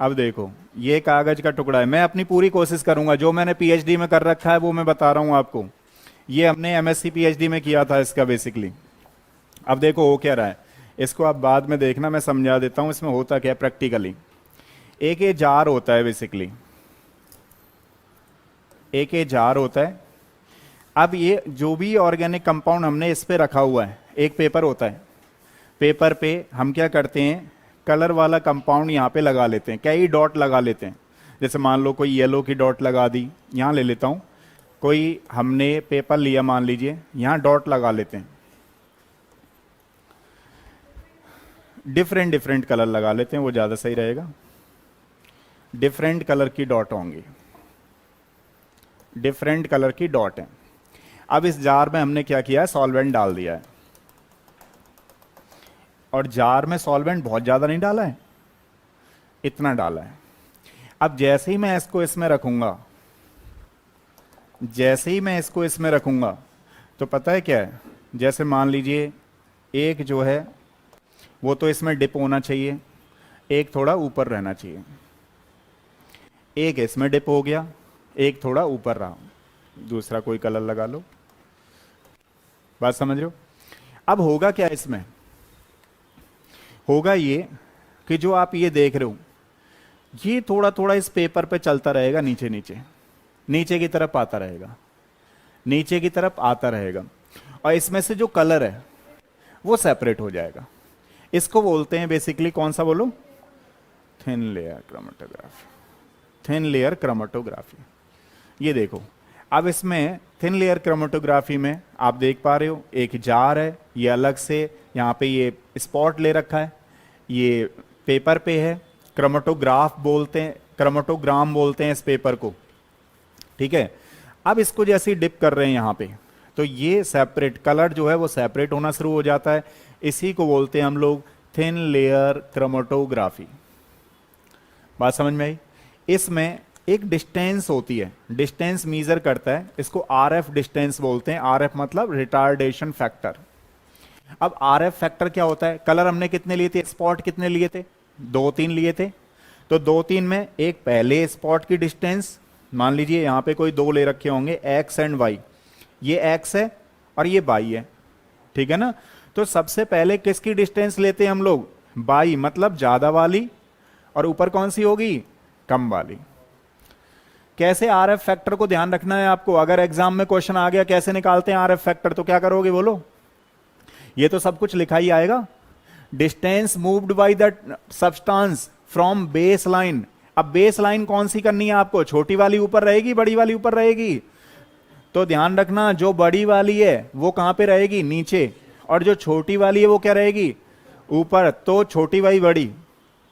अब देखो, ये कागज का टुकड़ा है। मैं अपनी पूरी कोशिश करूंगा, जो मैंने पीएचडी में कर रखा है वो मैं बता रहा हूं आपको। ये हमने एमएससी पीएचडी में किया था इसका बेसिकली। अब देखो हो क्या रहा है, इसको आप बाद में देखना, मैं समझा देता हूं इसमें होता क्या है प्रैक्टिकली। एक ये जार होता है बेसिकली, एक ये जार होता है। अब ये जो भी ऑर्गेनिक कंपाउंड हमने इस पे रखा हुआ है, एक पेपर होता है, पेपर पे हम क्या करते हैं, कलर वाला कंपाउंड यहाँ पे लगा लेते हैं, कई डॉट लगा लेते हैं। जैसे मान लो कोई येलो की डॉट लगा दी, यहाँ ले लेता हूँ, कोई हमने पेपर लिया मान लीजिए, यहाँ डॉट लगा लेते हैं, डिफरेंट डिफरेंट कलर लगा लेते हैं, वो ज़्यादा सही रहेगा। डिफरेंट कलर की डॉट होंगी, डिफरेंट कलर की डॉट है। अब इस जार में हमने क्या किया है, सॉल्वेंट डाल दिया है, और जार में सॉल्वेंट बहुत ज़्यादा नहीं डाला है, इतना डाला है। अब जैसे ही मैं इसको इसमें रखूंगा, जैसे ही मैं इसको इसमें रखूंगा, तो पता है क्या है, जैसे मान लीजिए एक जो है वो तो इसमें डिप होना चाहिए, एक थोड़ा ऊपर रहना चाहिए, एक इसमें डिप हो गया, एक थोड़ा ऊपर रहा, दूसरा कोई कलर लगा लो। बात समझ रहे हो? अब होगा क्या इसमें, होगा ये कि जो आप ये देख रहे हो, ये थोड़ा थोड़ा इस पेपर पे चलता रहेगा, नीचे नीचे नीचे की तरफ आता रहेगा, नीचे की तरफ आता रहेगा, और इसमें से जो कलर है वो सेपरेट हो जाएगा। इसको बोलते हैं बेसिकली कौन सा बोलो, thin layer chromatography, thin layer chromatography. ये देखो, अब इसमें थिन लेयर क्रोमेटोग्राफी में आप देख पा रहे हो एक जार है, ये अलग से यहाँ पे ये स्पॉट ले रखा है, ये पेपर पे है, क्रोमेटोग्राफ बोलते हैं, क्रोमेटोग्राम बोलते हैं इस पेपर को, ठीक है। अब इसको जैसे डिप कर रहे हैं यहाँ पे, तो ये सेपरेट कलर जो है वो सेपरेट होना शुरू हो जाता है, इसी को बोलते हैं हम लोग थिन लेयर क्रोमेटोग्राफी। बात समझ में आई? इसमें एक डिस्टेंस होती है, डिस्टेंस मीजर करता है, इसको आरएफ डिस्टेंस बोलते हैं। आरएफ मतलब रिटार्डेशन फैक्टर। अब आरएफ फैक्टर क्या होता है, कलर हमने कितने लिए थे, स्पॉट कितने लिए थे, 2-3 लिए थे, तो 2-3 में एक पहले स्पॉट की डिस्टेंस, मान लीजिए यहां पे कोई 2 ले रखे होंगे, एक्स एंड वाई, ये एक्स है और ये वाई है, ठीक है ना। तो सबसे पहले किसकी डिस्टेंस लेते हैं हम लोग, वाई मतलब ज्यादा वाली, और ऊपर कौन सी होगी, कम वाली। कैसे आरएफ फैक्टर को ध्यान रखना है आपको, अगर एग्जाम में क्वेश्चन आ गया कैसे निकालते हैं आरएफ फैक्टर, तो क्या करोगे बोलो, ये तो सब कुछ लिखा ही आएगा, distance moved by the substance from base line. अब बेस लाइन कौन सी करनी है आपको, छोटी वाली ऊपर रहेगी, बड़ी वाली ऊपर रहेगी, तो ध्यान रखना जो बड़ी वाली है वो कहां पे रहेगी, नीचे, और जो छोटी वाली है वो क्या रहेगी, ऊपर, तो छोटी वाली बड़ी,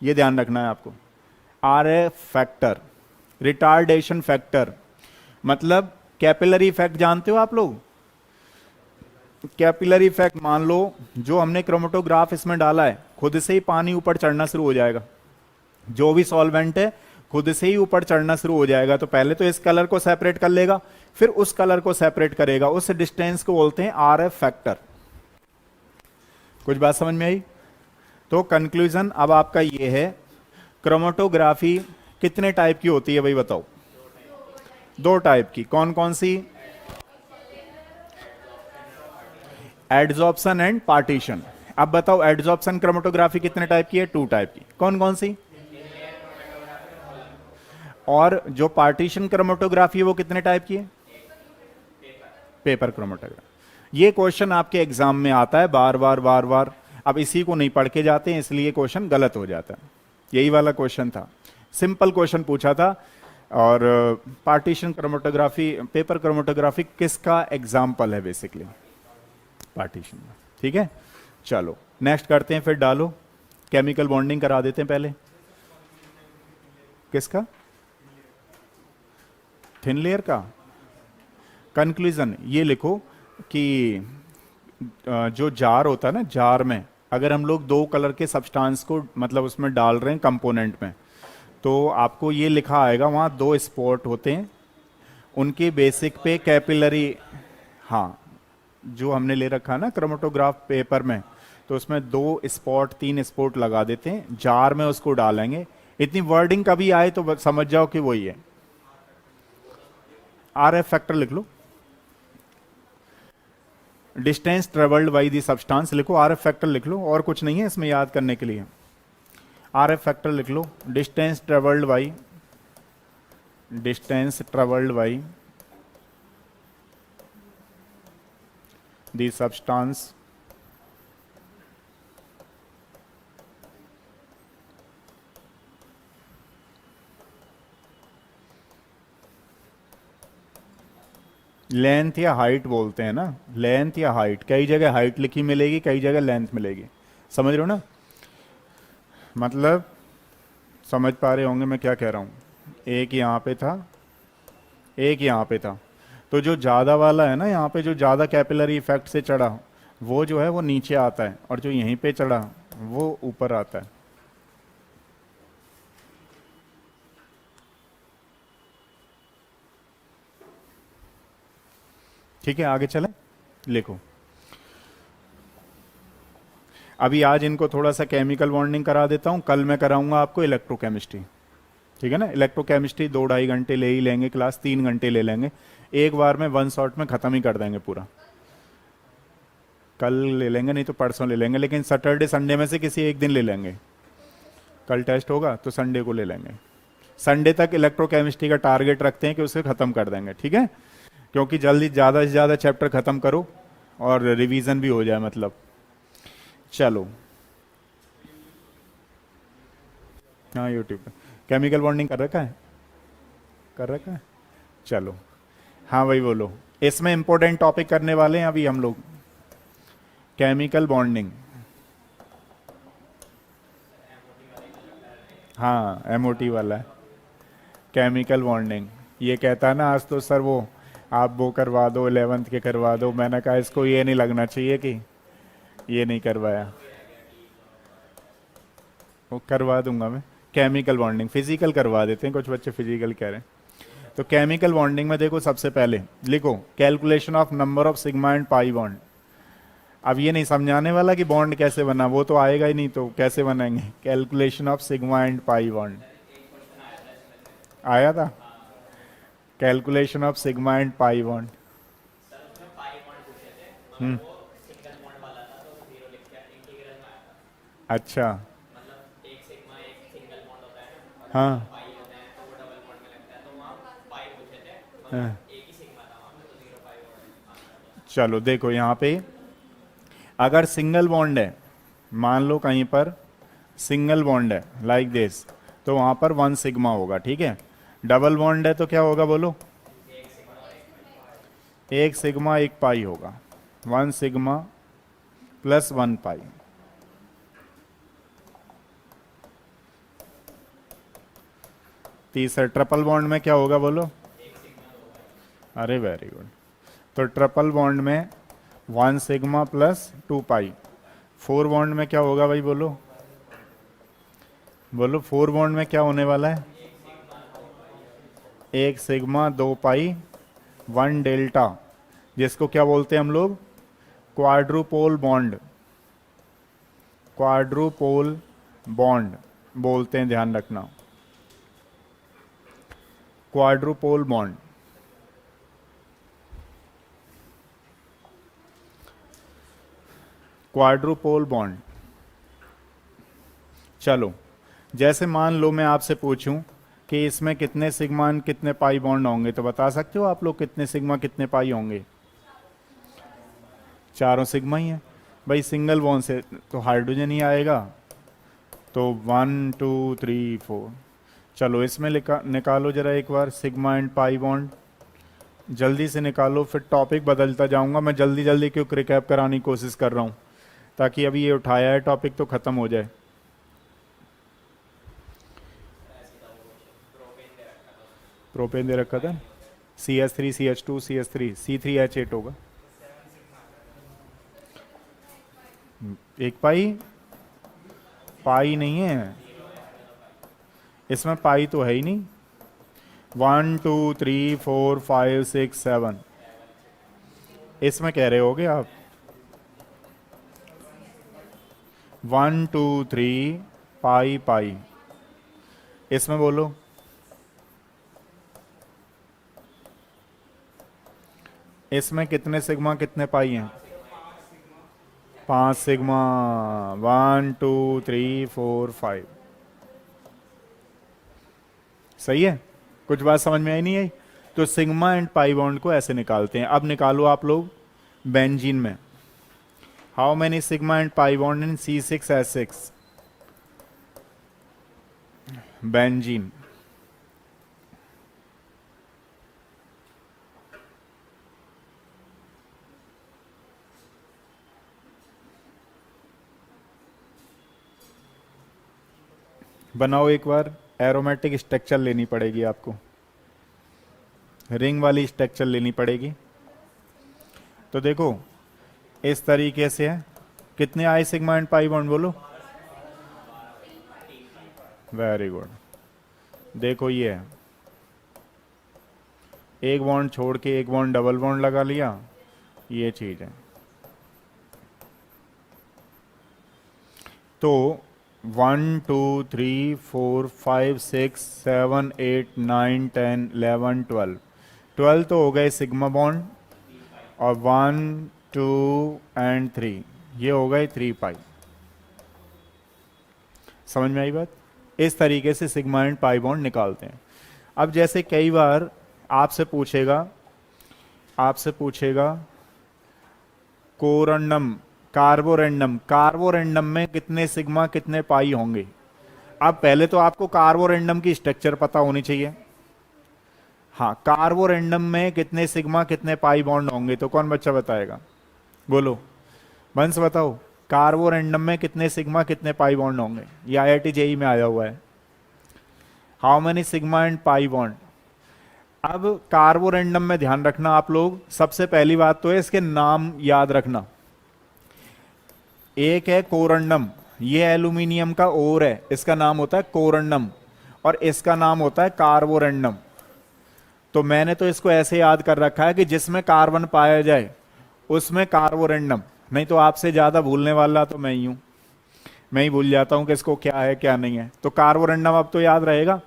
ये ध्यान रखना है आपको। आरएफ फैक्टर, रिटार्डेशन फैक्टर मतलब कैपिलरी इफेक्ट जानते हो आप लोग, कैपिलरी इफेक्ट, मान लो जो हमने क्रोमेटोग्राफ इसमें डाला है, खुद से ही पानी ऊपर चढ़ना शुरू हो जाएगा, जो भी सॉल्वेंट है खुद से ही ऊपर चढ़ना शुरू हो जाएगा। तो पहले तो इस कलर को सेपरेट कर लेगा, फिर उस कलर को सेपरेट करेगा, उस डिस्टेंस को बोलते हैं आरएफ फैक्टर। कुछ बात समझ में आई? तो कंक्लूजन अब आपका ये है, क्रोमेटोग्राफी कितने टाइप की होती है भाई बताओ, 2 टाइप की, कौन कौन सी, एडजॉर्प्शन एंड पार्टीशन। अब बताओ एडजॉर्प्शन क्रोमेटोग्राफी कितने टाइप की है, 2 टाइप की, कौन कौन सी, और जो पार्टीशन क्रोमेटोग्राफी है वो कितने टाइप की है, पेपर क्रोमेटोग्राफी। ये क्वेश्चन आपके एग्जाम में आता है बार बार बार बार, अब इसी को नहीं पढ़ के जाते हैं इसलिए क्वेश्चन गलत हो जाता है। यही वाला क्वेश्चन था, सिंपल क्वेश्चन पूछा था, और पार्टीशन क्रोमेटोग्राफी, पेपर क्रोमेटोग्राफी किसका एग्जाम्पल है बेसिकली, पार्टीशन में, ठीक है। चलो नेक्स्ट करते हैं, फिर डालो, केमिकल बॉन्डिंग करा देते हैं पहले, किसका, थिन लेयर का। कंक्लूजन ये लिखो कि जो जार होता है ना, जार में अगर हम लोग 2 कलर के सब्सटेंस को मतलब उसमें डाल रहे हैं कंपोनेंट में, तो आपको ये लिखा आएगा वहाँ 2 स्पॉट होते हैं, उनके बेसिक पे कैपिलरी, हाँ जो हमने ले रखा है ना क्रोमेटोग्राफ पेपर में, तो उसमें 2 स्पॉट 3 स्पॉट लगा देते हैं, जार में उसको डालेंगे। इतनी वर्डिंग कभी आए तो समझ जाओ कि वही है। आरएफ फैक्टर लिख लो, distance travelled by the substance लिखो, आरएफ फैक्टर लिख लो, और कुछ नहीं है इसमें याद करने के लिए। आरएफ फैक्टर लिख लो, distance travelled by, distance travelled by the substance length या हाइट बोलते हैं ना, लेंथ या हाइट, कई जगह हाइट लिखी मिलेगी, कई जगह लेंथ मिलेगी, समझ रहे हो ना, मतलब समझ पा रहे होंगे मैं क्या कह रहा हूँ। एक यहाँ पे था, एक यहाँ पे था, तो जो ज़्यादा वाला है ना यहाँ पे, जो ज़्यादा कैपिलरी इफेक्ट से चढ़ा वो जो है वो नीचे आता है, और जो यहीं पे चढ़ा वो ऊपर आता है। ठीक है, आगे चलें, लिखो। अभी आज इनको थोड़ा सा केमिकल बॉन्डिंग करा देता हूँ, कल मैं कराऊंगा आपको इलेक्ट्रोकेमिस्ट्री। ठीक है ना, इलेक्ट्रोकेमिस्ट्री 2-2.5 घंटे ले ही लेंगे, क्लास 3 घंटे ले लेंगे, एक बार में वन शॉट में ख़त्म ही कर देंगे पूरा। कल ले लेंगे, नहीं तो परसों ले लेंगे, लेकिन सैटरडे संडे में से किसी एक दिन ले लेंगे। कल टेस्ट होगा तो संडे को ले लेंगे। संडे तक इलेक्ट्रोकेमिस्ट्री का टारगेट रखते हैं कि उसे ख़त्म कर देंगे, ठीक है, क्योंकि जल्दी ज़्यादा से ज़्यादा चैप्टर ख़त्म करो और रिवीजन भी हो जाए, मतलब। चलो, हाँ यूट्यूब पे केमिकल बॉन्डिंग कर रखा है, कर रखा है। चलो, हाँ भाई बोलो, इसमें इंपॉर्टेंट टॉपिक करने वाले हैं अभी हम लोग, केमिकल बॉन्डिंग। हाँ एमओटी वाला है, केमिकल बॉन्डिंग। ये कहता है ना आज तो सर वो आप वो करवा दो, 11th के करवा दो, मैंने कहा इसको ये नहीं लगना चाहिए कि ये नहीं करवाया, वो करवा दूंगा मैं। केमिकल बॉन्डिंग, फिजिकल करवा देते हैं, कुछ बच्चे फिजिकल कह रहे हैं। तो केमिकल बॉन्डिंग में देखो, सबसे पहले लिखो calculation of number of sigma and pi bond. अब ये नहीं समझाने वाला कि बॉन्ड कैसे बना, वो तो आएगा ही नहीं, तो कैसे बनाएंगे calculation of sigma and pi bond. आया था calculation of sigma and pi bond. Hmm, अच्छा, हाँ हाँ। चलो देखो यहाँ पे, अगर सिंगल बॉन्ड है, मान लो कहीं पर सिंगल बॉन्ड है लाइक दिस, तो वहां पर 1 सिग्मा होगा, ठीक है। डबल बॉन्ड है तो क्या होगा बोलो, 1 सिग्मा 1 पाई होगा, 1 सिग्मा प्लस 1 पाई। तीसरा ट्रिपल बॉन्ड में क्या होगा बोलो, अरे वेरी गुड। तो ट्रिपल बॉन्ड में 1 सिग्मा प्लस 2 पाई। 4 बॉन्ड में क्या होगा भाई बोलो, बोलो 4 बॉन्ड में क्या होने वाला है, 1 सिग्मा 2 पाई 1 डेल्टा, जिसको क्या बोलते हैं हम लोग, क्वाड्रुपोल बॉन्ड, क्वाड्रुपोल बॉन्ड बोलते हैं, ध्यान रखना, क्वाड्रुपोल बॉन्ड। Quadrupole bond. चलो, जैसे मान लो मैं आपसे पूछूं कि इसमें कितने सिग्मा कितने पाई बॉन्ड होंगे, तो बता सकते हो आप लोग कितने सिग्मा कितने पाई होंगे, चारों सिग्मा ही है भाई, सिंगल बॉन्ड से तो हाइड्रोजन ही आएगा, तो 1 2 3 4। चलो इसमें निकालो जरा एक बार सिग्मा एंड पाई बॉन्ड, जल्दी से निकालो, फिर टॉपिक बदलता जाऊंगा मैं, जल्दी जल्दी क्यों रिकैप कराने की कोशिश कर रहा हूँ, ताकि अभी ये उठाया है टॉपिक तो खत्म हो जाए। प्रोपेन दे रखा था, CH3 CH2 CH3 C3H8 होगा, एक पाई, पाई नहीं है इसमें, पाई तो है ही नहीं। 1 2 3 4 5 6 7 इसमें कह रहे होगे आप, 1 2 3 पाई पाई, इसमें बोलो, इसमें कितने सिग्मा कितने पाई हैं, 5 सिग्मा, 1 2 3 4 5। सही है, कुछ बात समझ में आई नहीं आई, तो सिग्मा एंड पाई बॉन्ड को ऐसे निकालते हैं। अब निकालो आप लोग बेंजीन में, how many sigma and pi bond in C6H6? Benzene. बनाओ एक बार, एरोमेटिक स्ट्रक्चर लेनी पड़ेगी आपको, रिंग वाली स्ट्रक्चर लेनी पड़ेगी। तो देखो इस तरीके से है, कितने आए सिग्मा एंड पाई बॉन्ड बोलो? Very good. देखो ये है, एक बॉन्ड छोड़ के एक बॉन्ड डबल बॉन्ड लगा लिया, ये चीज है। तो 1 2 3 4 5 6 7 8 9 10 11 12 12 तो हो गए सिग्मा बॉन्ड, और 1 2 एंड 3 ये हो गए 3 पाई। समझ में आई बात? इस तरीके से सिग्मा एंड पाई बॉन्ड निकालते हैं। अब जैसे कई बार आपसे पूछेगा कोरंडम, कार्बोरेंडम, कार्बोरेंडम में कितने सिग्मा कितने पाई होंगे। अब पहले तो आपको कार्बोरेंडम की स्ट्रक्चर पता होनी चाहिए। हाँ, कार्बोरेंडम में कितने सिग्मा कितने पाई बॉन्ड होंगे, तो कौन बच्चा बताएगा? बोलो वंश, बताओ कार्बोरेंडम में कितने सिग्मा कितने पाई बॉन्ड होंगे। ये IIT JEE में आया हुआ है। How many sigma and pi bond. अब कार्बोरेंडम में ध्यान रखना आप लोग, सबसे पहली बात तो है इसके नाम याद रखना। एक है कोरंडम, ये एल्यूमिनियम का ओर है, इसका नाम होता है कोरंडम, और इसका नाम होता है कार्बोरेंडम। तो मैंने तो इसको ऐसे याद कर रखा है कि जिसमें कार्बन पाया जाए उसमें कार्बोरेंडम, नहीं तो आपसे ज्यादा भूलने वाला तो मैं ही हूं, मैं ही भूल जाता हूं कि इसको क्या है क्या नहीं है। तो कार्बोरेंडम अब तो याद रहेगा,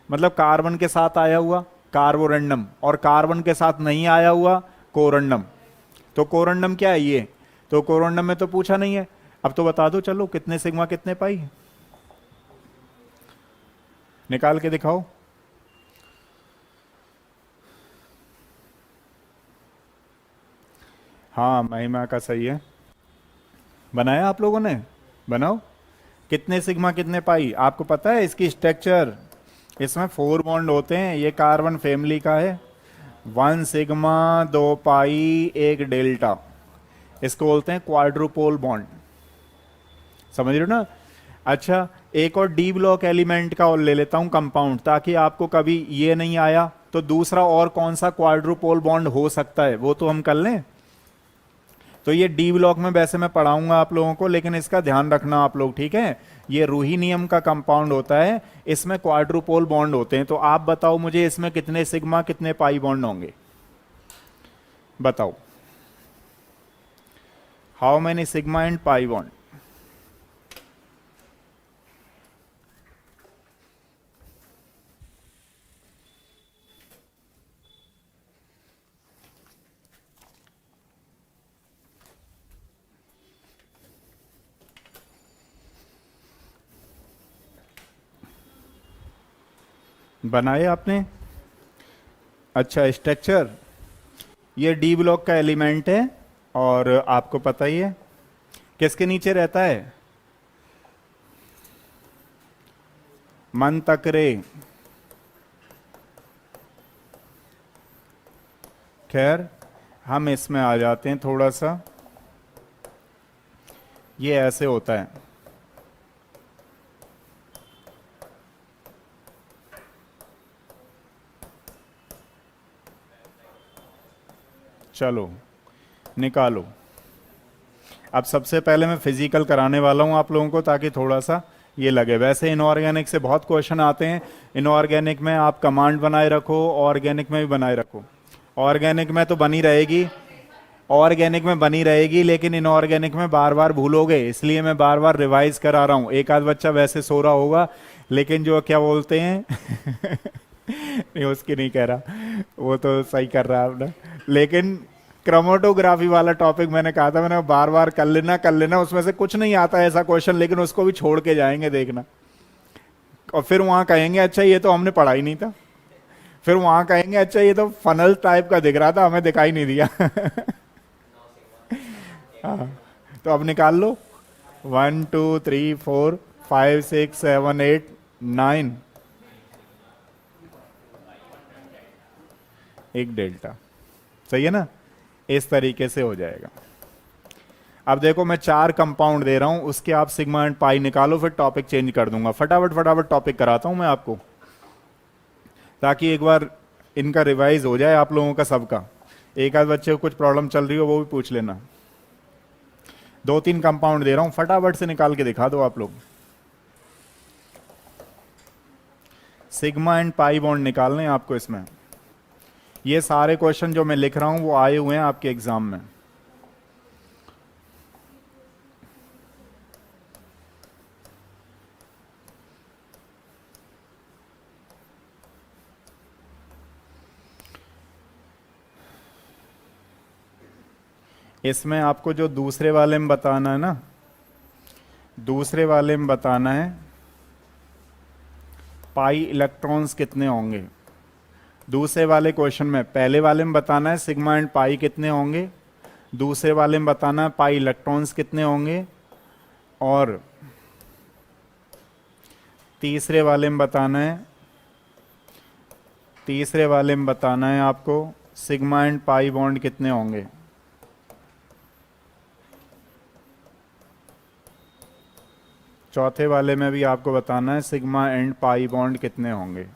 मतलब कार्बन के साथ आया हुआ कार्बोरेंडम, और कार्बन के साथ नहीं आया हुआ कोरंडम। तो कोरंडम क्या है ये, तो कोरंडम में तो पूछा नहीं है। अब तो बता दो चलो कितने सिग्मा कितने पाई, निकाल के दिखाओ। हाँ महिमा का सही है, बनाया आप लोगों ने, बनाओ। कितने सिग्मा कितने पाई आपको पता है इसकी स्ट्रक्चर? इसमें 4 बॉन्ड होते हैं, ये कार्बन फैमिली का है। 1 सिग्मा 2 पाई 1 डेल्टा, इसको बोलते हैं क्वाड्रुपोल बॉन्ड। समझ रहे हो ना? अच्छा, एक और डी ब्लॉक एलिमेंट का और ले लेता हूं कंपाउंड, ताकि आपको कभी ये नहीं आया तो दूसरा और कौन सा क्वाड्रुपोल बॉन्ड हो सकता है वो तो हम कर लें। तो ये डी ब्लॉक में वैसे मैं पढ़ाऊंगा आप लोगों को, लेकिन इसका ध्यान रखना आप लोग, ठीक है? ये रूहीनियम का कंपाउंड होता है, इसमें क्वाड्रुपोल बॉन्ड होते हैं। तो आप बताओ मुझे इसमें कितने सिग्मा कितने पाई बॉन्ड होंगे, बताओ। How many sigma and pi bond? बनाए आपने? अच्छा, स्ट्रक्चर ये डी ब्लॉक का एलिमेंट है, और आपको पता ही है किसके नीचे रहता है? मन तक रे। खैर हम इसमें आ जाते हैं थोड़ा सा, ये ऐसे होता है। चलो निकालो। अब सबसे पहले मैं फिजिकल कराने वाला हूं आप लोगों को, ताकि थोड़ा सा ये लगे। वैसे इनऑर्गेनिक से बहुत क्वेश्चन आते हैं, इनऑर्गेनिक में आप कमांड बनाए रखो, ऑर्गेनिक में भी बनाए रखो। ऑर्गेनिक में तो बनी रहेगी, ऑर्गेनिक में बनी रहेगी, लेकिन इनऑर्गेनिक में बार बार भूलोगे, इसलिए मैं बार बार रिवाइज करा रहा हूं। एक आध बच्चा वैसे सो रहा होगा, लेकिन जो क्या बोलते हैं नहीं उसकी नहीं कह रहा, वो तो सही कर रहा है आपने, लेकिन क्रोमेटोग्राफी वाला टॉपिक मैंने कहा था, मैंने बार बार कर लेना, उसमें से कुछ नहीं आता ऐसा क्वेश्चन, लेकिन उसको भी छोड़ के जाएंगे देखना। और फिर वहां कहेंगे अच्छा ये तो हमने पढ़ा ही नहीं था, फिर वहां कहेंगे अच्छा ये तो फनल टाइप का दिख रहा था, हमें दिखाई नहीं दिया। हाँ, तो अब निकाल लो, 1 2 3 4 5 6 7 8 9, एक डेल्टा, सही है ना। इस तरीके से हो जाएगा। अब देखो मैं 4 कंपाउंड दे रहा हूं, उसके आप सिग्मा एंड पाई निकालो, फिर टॉपिक चेंज कर दूंगा। फटाफट फटाफट टॉपिक कराता हूं मैं आपको, ताकि एक बार इनका रिवाइज हो जाए आप लोगों का सबका। एक आध बच्चे को कुछ प्रॉब्लम चल रही हो वो भी पूछ लेना। 2-3 कंपाउंड दे रहा हूं, फटाफट से निकाल के दिखा दो आप लोग। सिग्मा एंड पाई बॉन्ड निकालने हैं आपको इसमें। ये सारे क्वेश्चन जो मैं लिख रहा हूं वो आए हुए हैं आपके एग्जाम में। इसमें आपको जो दूसरे वाले में बताना है ना, दूसरे वाले में बताना है पाई इलेक्ट्रॉन्स कितने होंगे। दूसरे वाले क्वेश्चन में, पहले वाले में बताना है सिग्मा एंड पाई कितने होंगे, दूसरे वाले में बताना है पाई इलेक्ट्रॉन्स कितने होंगे, और तीसरे वाले में बताना है, तीसरे वाले में बताना है आपको सिग्मा एंड पाई बॉन्ड कितने होंगे। चौथे वाले में भी आपको बताना है सिग्मा एंड पाई बॉन्ड कितने होंगे।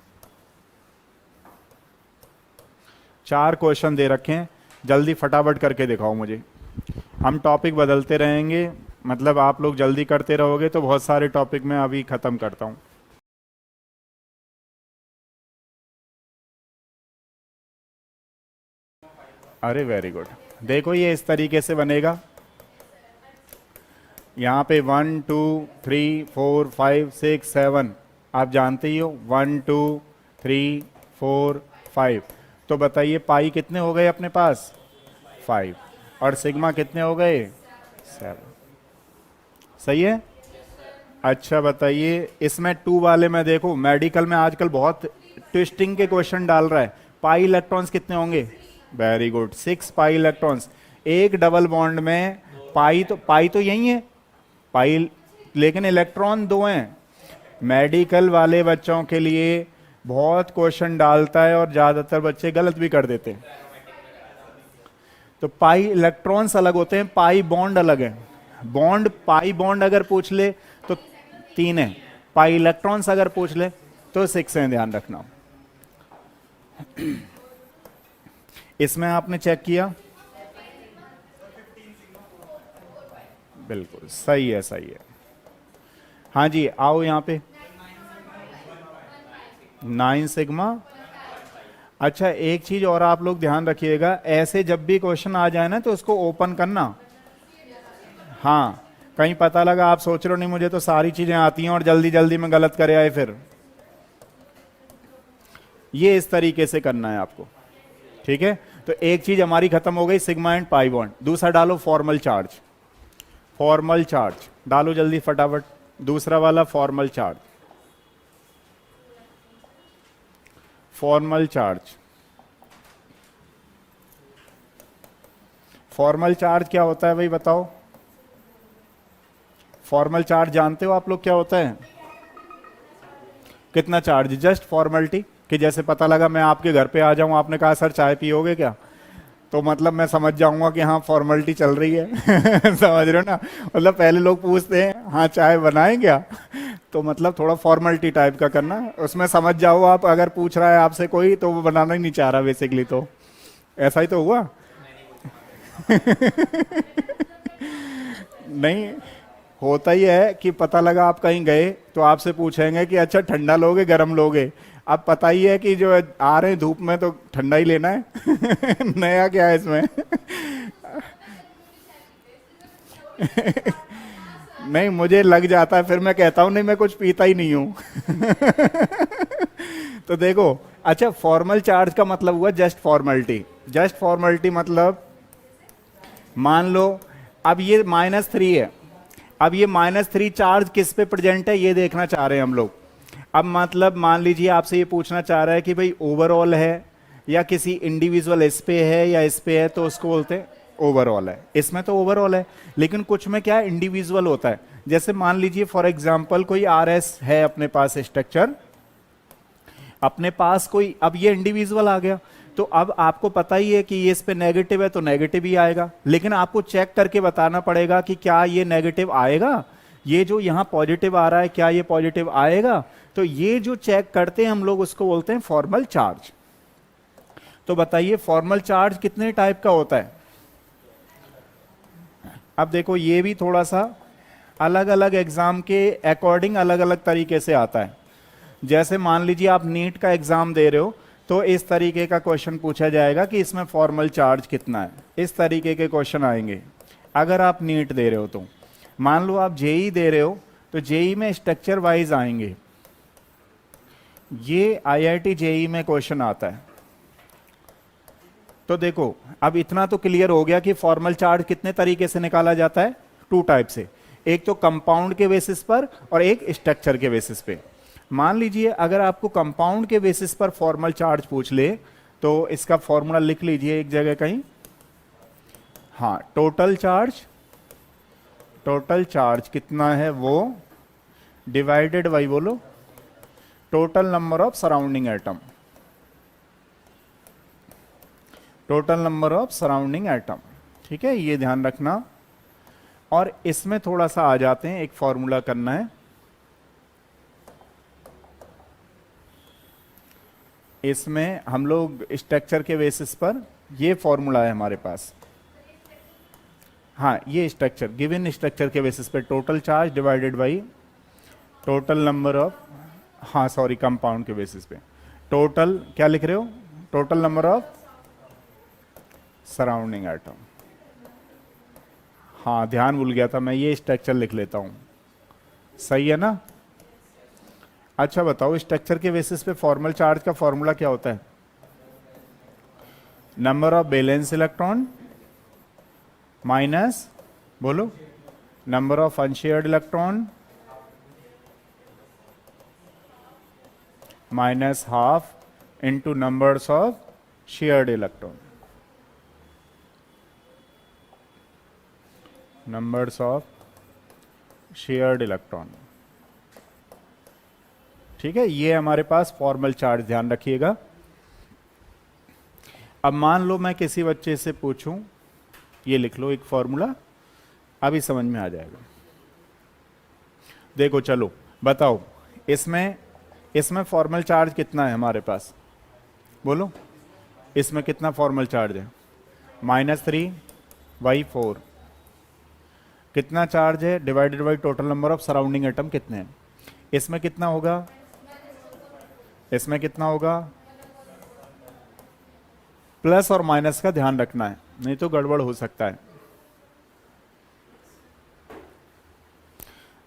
4 क्वेश्चन दे रखे हैं, जल्दी फटाफट करके दिखाओ मुझे। हम टॉपिक बदलते रहेंगे, मतलब आप लोग जल्दी करते रहोगे तो बहुत सारे टॉपिक मैं अभी खत्म करता हूं। अरे वेरी गुड। देखो ये इस तरीके से बनेगा। यहाँ पे 1 2 3 4 5 6 7 आप जानते ही हो, 1 2 3 4 5। तो बताइए पाई कितने हो गए अपने पास, 5, और सिग्मा कितने हो गए, 7। सही है। अच्छा बताइए इसमें 2 वाले में देखो, मेडिकल में आजकल बहुत ट्विस्टिंग के क्वेश्चन डाल रहा है। पाई इलेक्ट्रॉन्स कितने होंगे, वेरी गुड, 6 पाई इलेक्ट्रॉन्स। एक डबल बॉन्ड में पाई तो यही है पाई, लेकिन इलेक्ट्रॉन 2 हैं। मेडिकल वाले बच्चों के लिए बहुत क्वेश्चन डालता है और ज्यादातर बच्चे गलत भी कर देते हैं। तो पाई इलेक्ट्रॉन्स अलग होते हैं, पाई बॉन्ड अलग है। बॉन्ड, पाई बॉन्ड अगर पूछ ले तो 3 है, पाई इलेक्ट्रॉन्स अगर पूछ ले तो 6 है, ध्यान रखना। इसमें आपने चेक किया, बिल्कुल सही है, सही है। हाँ जी आओ यहां पे, 9 सिग्मा। अच्छा एक चीज और आप लोग ध्यान रखिएगा, ऐसे जब भी क्वेश्चन आ जाए ना तो उसको ओपन करना। हाँ, कहीं पता लगा आप सोच रहे हो नहीं मुझे तो सारी चीजें आती हैं और जल्दी जल्दी में गलत करे आए, फिर ये इस तरीके से करना है आपको, ठीक है। तो एक चीज हमारी खत्म हो गई, सिग्मा एंड पाई बॉन्ड। दूसरा डालो फॉर्मल चार्ज, फॉर्मल चार्ज डालो जल्दी फटाफट। दूसरा वाला formal charge, formal charge. Formal charge क्या होता है भाई बताओ, फॉर्मल चार्ज जानते हो आप लोग क्या होता है? कितना चार्ज, जस्ट फॉर्मेलिटी, कि जैसे पता लगा मैं आपके घर पे आ जाऊं, आपने कहा सर चाय पियोगे क्या, तो मतलब मैं समझ जाऊंगा कि हाँ फॉर्मेलिटी चल रही है। समझ रहे हो ना, मतलब पहले लोग पूछते हैं हाँ चाय बनाएं क्या, तो मतलब थोड़ा फॉर्मेलिटी टाइप का करना, उसमें समझ जाओ आप। अगर पूछ रहा है आपसे कोई तो वो बनाना ही नहीं चाह रहा बेसिकली, तो ऐसा ही तो हुआ। नहीं, होता ही है कि पता लगा आप कहीं गए तो आपसे पूछेंगे कि अच्छा ठंडा लोगे गर्म लोगे। अब पता ही है कि जो आ रहे हैं धूप में तो ठंडा ही लेना है। नया क्या है इसमें? नहीं मुझे लग जाता है, फिर मैं कहता हूं नहीं मैं कुछ पीता ही नहीं हूं। तो देखो, अच्छा फॉर्मल चार्ज का मतलब हुआ जस्ट फॉर्मेलिटी। जस्ट फॉर्मेलिटी मतलब मान लो अब ये -3 है, अब ये -3 चार्ज किस पे प्रेजेंट है ये देखना चाह रहे हैं हम लोग। अब मतलब मान लीजिए आपसे ये पूछना चाह रहा है कि भाई ओवरऑल है या किसी इंडिविजुअल इस पे है या इस पे है, तो उसको बोलते हैं ओवरऑल है, इसमें तो ओवरऑल है, लेकिन कुछ में क्या इंडिविजुअल होता है। जैसे मान लीजिए फॉर एग्जांपल कोई आरएस है अपने पास स्ट्रक्चर, अपने पास कोई, अब ये इंडिविजुअल आ गया, तो अब आपको पता ही है कि ये इस पे नेगेटिव है तो नेगेटिव ही आएगा, लेकिन आपको चेक करके बताना पड़ेगा कि क्या ये नेगेटिव आएगा, ये जो यहां पॉजिटिव आ रहा है क्या ये पॉजिटिव आएगा। तो ये जो चेक करते हैं हम लोग उसको बोलते हैं फॉर्मल चार्ज। तो बताइए फॉर्मल चार्ज कितने टाइप का होता है। अब देखो ये भी थोड़ा सा अलग अलग एग्जाम के अकॉर्डिंग अलग अलग तरीके से आता है। जैसे मान लीजिए आप नीट का एग्जाम दे रहे हो तो इस तरीके का क्वेश्चन पूछा जाएगा कि इसमें फॉर्मल चार्ज कितना है, इस तरीके के क्वेश्चन आएंगे अगर आप नीट दे रहे हो। तो मान लो आप जेई दे रहे हो तो जेई में स्ट्रक्चर वाइज आएंगे, ये आईआईटी जेई में क्वेश्चन आता है। तो देखो अब इतना तो क्लियर हो गया कि फॉर्मल चार्ज कितने तरीके से निकाला जाता है, टू टाइप से, एक तो कंपाउंड के बेसिस पर और एक स्ट्रक्चर के बेसिस पे। मान लीजिए अगर आपको कंपाउंड के बेसिस पर फॉर्मल चार्ज पूछ ले तो इसका फॉर्मूला लिख लीजिए एक जगह कहीं। हाँ, टोटल चार्ज कितना है वो डिवाइडेड बाई, बोलो, total number of surrounding atom, total number of surrounding atom. ठीक है, ये ध्यान रखना। और इसमें थोड़ा सा आ जाते हैं, एक फॉर्मूला करना है। इसमें हम लोग स्ट्रक्चर के बेसिस पर, ये फॉर्मूला है हमारे पास। हाँ, ये स्ट्रक्चर, गिवन स्ट्रक्चर के बेसिस पे total charge divided by total number of, हाँ सॉरी, कंपाउंड के बेसिस पे टोटल, क्या लिख रहे हो, total number of surrounding atom. हाँ, ध्यान भूल गया था मैं, ये स्ट्रक्चर लिख लेता हूं, सही है ना। अच्छा बताओ, स्ट्रक्चर के बेसिस पे फॉर्मल चार्ज का फॉर्मूला क्या होता है, number of valence electron minus, बोलो, number of unshared electron minus half into numbers of shared electron, numbers of shared electron. ठीक है, ये हमारे पास फॉर्मल चार्ज, ध्यान रखिएगा। अब मान लो मैं किसी बच्चे से पूछूं, ये लिख लो एक फॉर्मूला, अभी समझ में आ जाएगा। देखो चलो बताओ, इसमें फॉर्मल चार्ज कितना है हमारे पास, बोलो, इसमें कितना फॉर्मल चार्ज है, -3/4। कितना चार्ज है divided by total number of surrounding atom कितने हैं, इसमें कितना होगा, इसमें कितना होगा, प्लस और माइनस का ध्यान रखना है, नहीं तो गड़बड़ हो सकता है।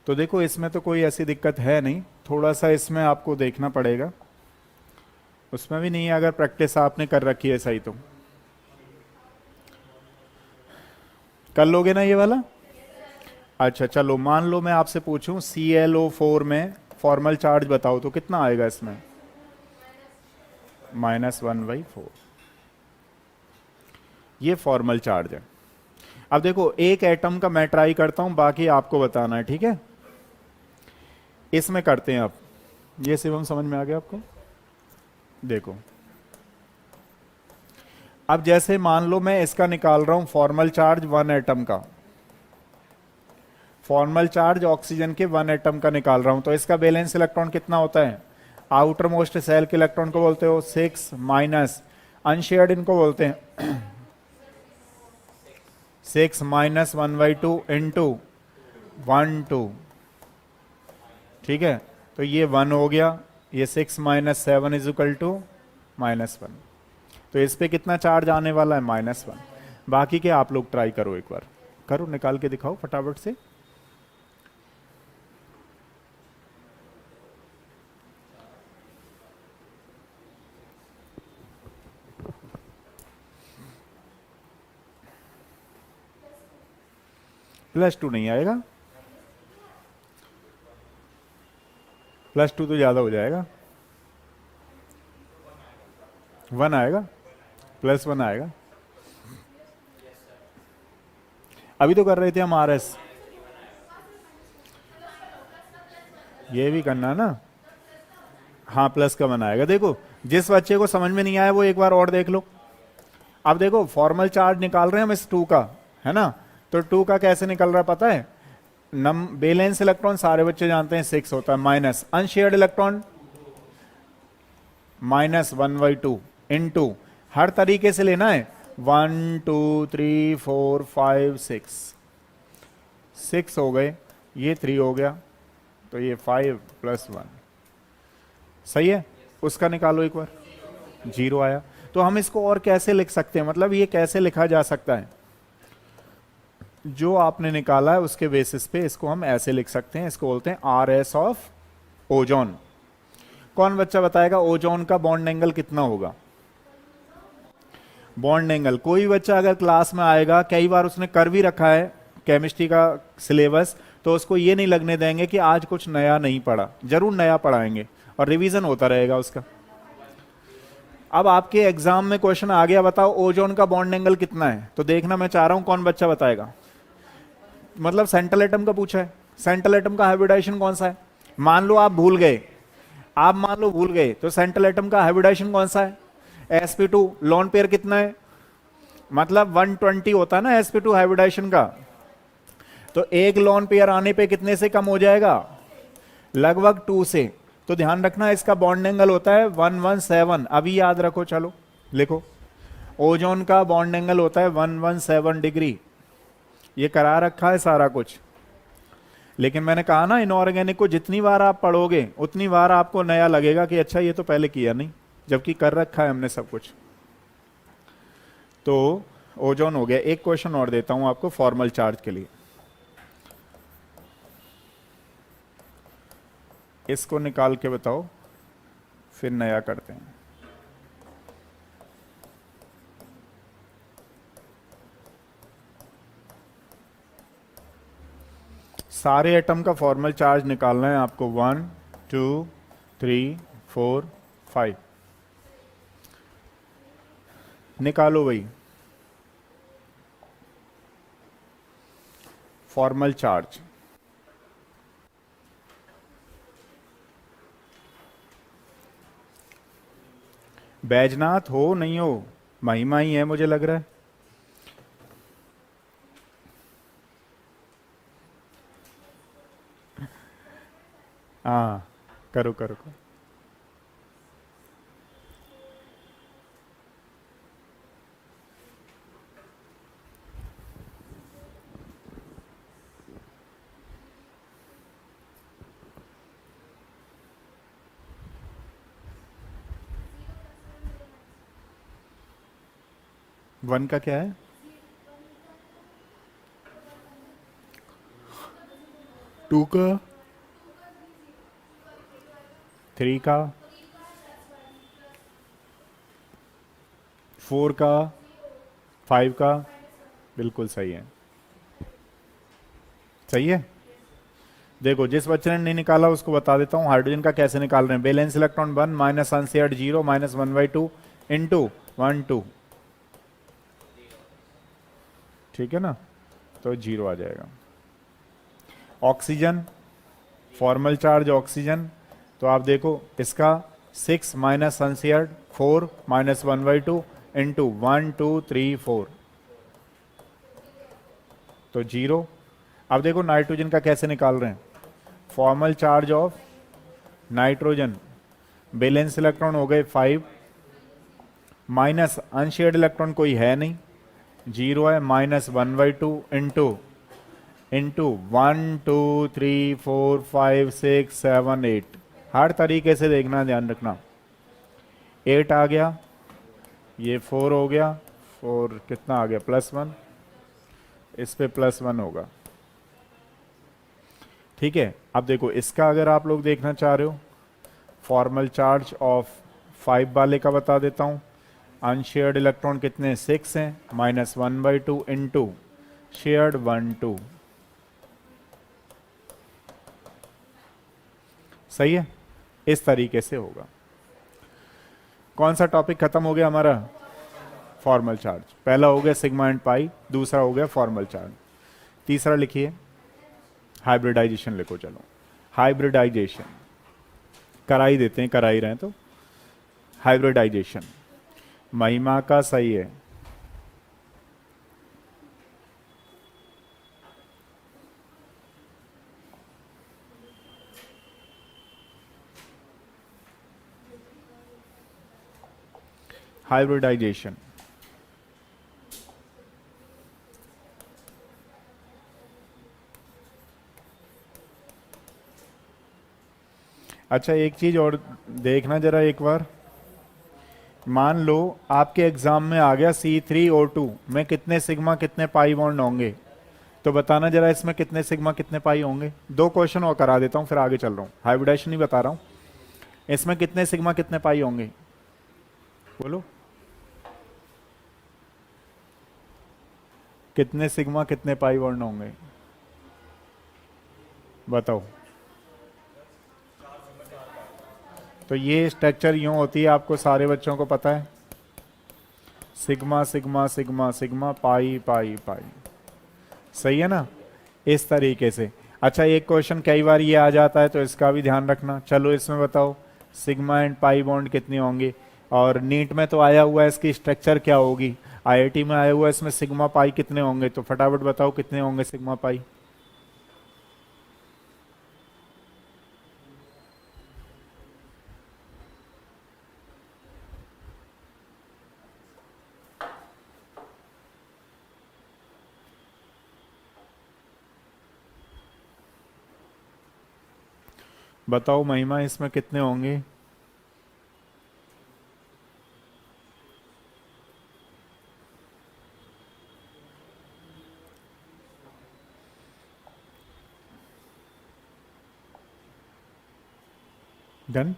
तो देखो इसमें तो कोई ऐसी दिक्कत है नहीं, थोड़ा सा इसमें आपको देखना पड़ेगा, उसमें भी नहीं है अगर प्रैक्टिस आपने कर रखी है सही तो। कर लोगे ना ये वाला। अच्छा चलो, मान लो मैं आपसे पूछूं ClO4 में फॉर्मल चार्ज बताओ तो कितना आएगा इसमें, -1/4। ये फॉर्मल चार्ज है। अब देखो एक एटम का मैं ट्राई करता हूं, बाकी आपको बताना है, ठीक है। इसमें करते हैं अब, ये शिवम समझ में आ गया आपको। देखो अब जैसे मान लो मैं इसका निकाल रहा हूं फॉर्मल चार्ज 1 एटम का, फॉर्मल चार्ज ऑक्सीजन के 1 एटम का निकाल रहा हूं, तो इसका बैलेंस इलेक्ट्रॉन कितना होता है, आउटर मोस्ट सेल के इलेक्ट्रॉन को बोलते हो 6 माइनस अनशेयर्ड इनको बोलते हैं 6 - 1/2 इंटू 1 2। ठीक है, तो ये 1 हो गया, ये 6 - 7 = -1। तो इस पे कितना चार्ज आने वाला है, -1। बाकी के आप लोग ट्राई करो, एक बार करो, निकाल के दिखाओ फटाफट से। +2 नहीं आएगा, +2 तो ज्यादा हो जाएगा, 1 आएगा, +1 आएगा। अभी तो कर रहे थे हम आर एस, ये भी करना ना। हाँ प्लस का बनाएगा। देखो जिस बच्चे को समझ में नहीं आया वो एक बार और देख लो। अब देखो फॉर्मल चार्ज निकाल रहे हैं हम इस 2 का, है ना। तो 2 का कैसे निकल रहा है पता है, बैलेंस इलेक्ट्रॉन सारे बच्चे जानते हैं 6 होता है, माइनस अनशेयर्ड इलेक्ट्रॉन -1/2 इनटू, हर तरीके से लेना है 1 2 3 4 5 6 हो गए, ये 3 हो गया, तो ये 5 + 1 सही है। उसका निकालो एक बार, 0 आया। तो हम इसको और कैसे लिख सकते हैं, मतलब ये कैसे लिखा जा सकता है, जो आपने निकाला है उसके बेसिस पे इसको हम ऐसे लिख सकते हैं, इसको बोलते हैं आर एस ऑफ ओजोन। कौन बच्चा बताएगा ओजोन का बॉन्ड एंगल कितना होगा? बॉन्ड एंगल कोई बच्चा अगर क्लास में आएगा, कई बार उसने कर भी रखा है केमिस्ट्री का सिलेबस, तो उसको ये नहीं लगने देंगे कि आज कुछ नया नहीं पढ़ा, जरूर नया पढ़ाएंगे और रिवीजन होता रहेगा उसका। अब आपके एग्जाम में क्वेश्चन आ गया, बताओ ओजोन का बॉन्ड एंगल कितना है, तो देखना मैं चाह रहा हूं कौन बच्चा बताएगा। मतलब सेंट्रल एटम का पूछा है, सेंट्रल एटम का हाइब्रिडाइजेशन कौन सा है? मान लो आप भूल गए, आप मान लो भूल गए, तो सेंट्रल एटम का हाइब्रिडाइजेशन कौन सा है? sp2 लोन पेयर कितना है? मतलब 120 होता है ना sp2 हाइब्रिडाइजेशन का, तो एक लोन पेयर आने पे कितने से कम हो जाएगा? लगभग 2 से। तो ध्यान रखना इसका बॉन्ड एंगल होता है 117, अभी याद रखो, चलो लिखो, ओजोन का बॉन्ड एंगल होता है 117 डिग्री। ये करा रखा है सारा कुछ, लेकिन मैंने कहा ना इनऑर्गेनिक को जितनी बार आप पढ़ोगे उतनी बार आपको नया लगेगा कि अच्छा ये तो पहले किया नहीं, जबकि कर रखा है हमने सब कुछ। तो ओजोन हो गया। एक क्वेश्चन और देता हूं आपको फॉर्मल चार्ज के लिए, इसको निकाल के बताओ, फिर नया करते हैं। सारे एटम का फॉर्मल चार्ज निकालना है आपको, 1 2 3 4 5 निकालो भाई फॉर्मल चार्ज। बैजनाथ हो नहीं हो, महिमा ही है मुझे लग रहा है। हाँ करो करो करो। वन का क्या है? 2 का, 3 का, 4 का, 5 का, बिल्कुल सही है, सही है। देखो जिस बच्चे ने नहीं निकाला उसको बता देता हूं, हाइड्रोजन का कैसे निकाल रहे हैं, balance electron 1 minus unshared 0 -1/2 into 1 2, ठीक है ना, तो 0 आ जाएगा। ऑक्सीजन फॉर्मल चार्ज ऑक्सीजन, तो आप देखो इसका 6 माइनस अनशेयर्ड 4 -1/2 इंटू 1 2 3 4, तो 0। अब देखो नाइट्रोजन का कैसे निकाल रहे हैं, formal charge of nitrogen, balance electron हो गए 5 माइनस अनशेयर्ड इलेक्ट्रॉन कोई है नहीं, 0 है, -1/2 इंटू 1 2 3 4 5 6 7 8, हर तरीके से देखना, ध्यान रखना। 8 आ गया, ये 4 हो गया, 4 कितना आ गया +1, इस पे +1 होगा, ठीक है। अब देखो इसका अगर आप लोग देखना चाह रहे हो, फॉर्मल चार्ज ऑफ 5 वाले का बता देता हूं, अनशेयर्ड इलेक्ट्रॉन कितने 6 हैं, -1/2 इंटू शेयर्ड 1 2, सही है। इस तरीके से होगा। कौन सा टॉपिक खत्म हो गया हमारा? Formal charge. पहला हो गया सिग्मा एंड पाई, दूसरा हो गया फॉर्मल चार्ज। तीसरा लिखिए, हाइब्रिडाइजेशन लिखो। चलो हाइब्रिडाइजेशन करा ही देते हैं, करा ही रहे हैं तो हाइब्रिडाइजेशन महिमा का सही है। हाइब्रिडाइजेशन अच्छा, एक चीज और देखना जरा एक बार। मान लो आपके एग्जाम में आ गया C3O2 में कितने सिग्मा कितने पाई बॉन्ड होंगे, तो बताना जरा इसमें कितने सिग्मा कितने पाई होंगे। दो क्वेश्चन और करा देता हूं फिर आगे चल रहा हूं, हाइब्रिडाइजेशन ही बता रहा हूं। इसमें कितने सिग्मा कितने पाई होंगे, बोलो कितने सिग्मा कितने पाई बॉन्ड होंगे, बताओ। तो ये स्ट्रक्चर यूं होती है, आपको सारे बच्चों को पता है, sigma sigma sigma sigma pi pi pi, सही है ना, इस तरीके से। अच्छा एक क्वेश्चन कई बार ये आ जाता है तो इसका भी ध्यान रखना। चलो इसमें बताओ सिग्मा एंड पाई बॉन्ड कितने होंगे, और नीट में तो आया हुआ है इसकी स्ट्रक्चर क्या होगी, आईआईटी में आया हुआ है इसमें सिग्मा पाई कितने होंगे, तो फटाफट बताओ कितने होंगे सिग्मा पाई। बताओ महिमा इसमें कितने होंगे। डन,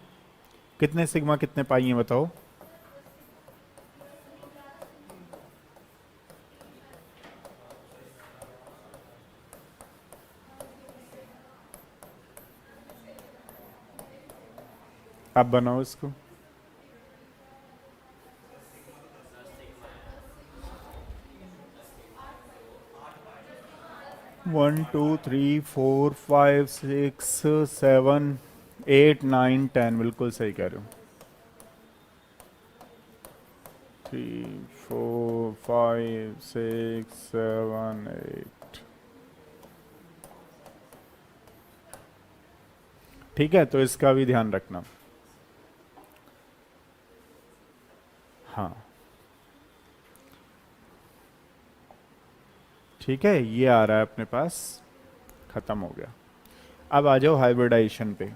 कितने सिग्मा कितने पाई हैं बताओ। आप बनाओ इसको। One two three four five six seven 8 9 10, बिल्कुल सही कह रहे हो। 3 4 5 6 7 8, ठीक है, तो इसका भी ध्यान रखना। हाँ ठीक है, ये आ रहा है अपने पास, खत्म हो गया। अब आ जाओ हाइब्रिडाइजेशन पे।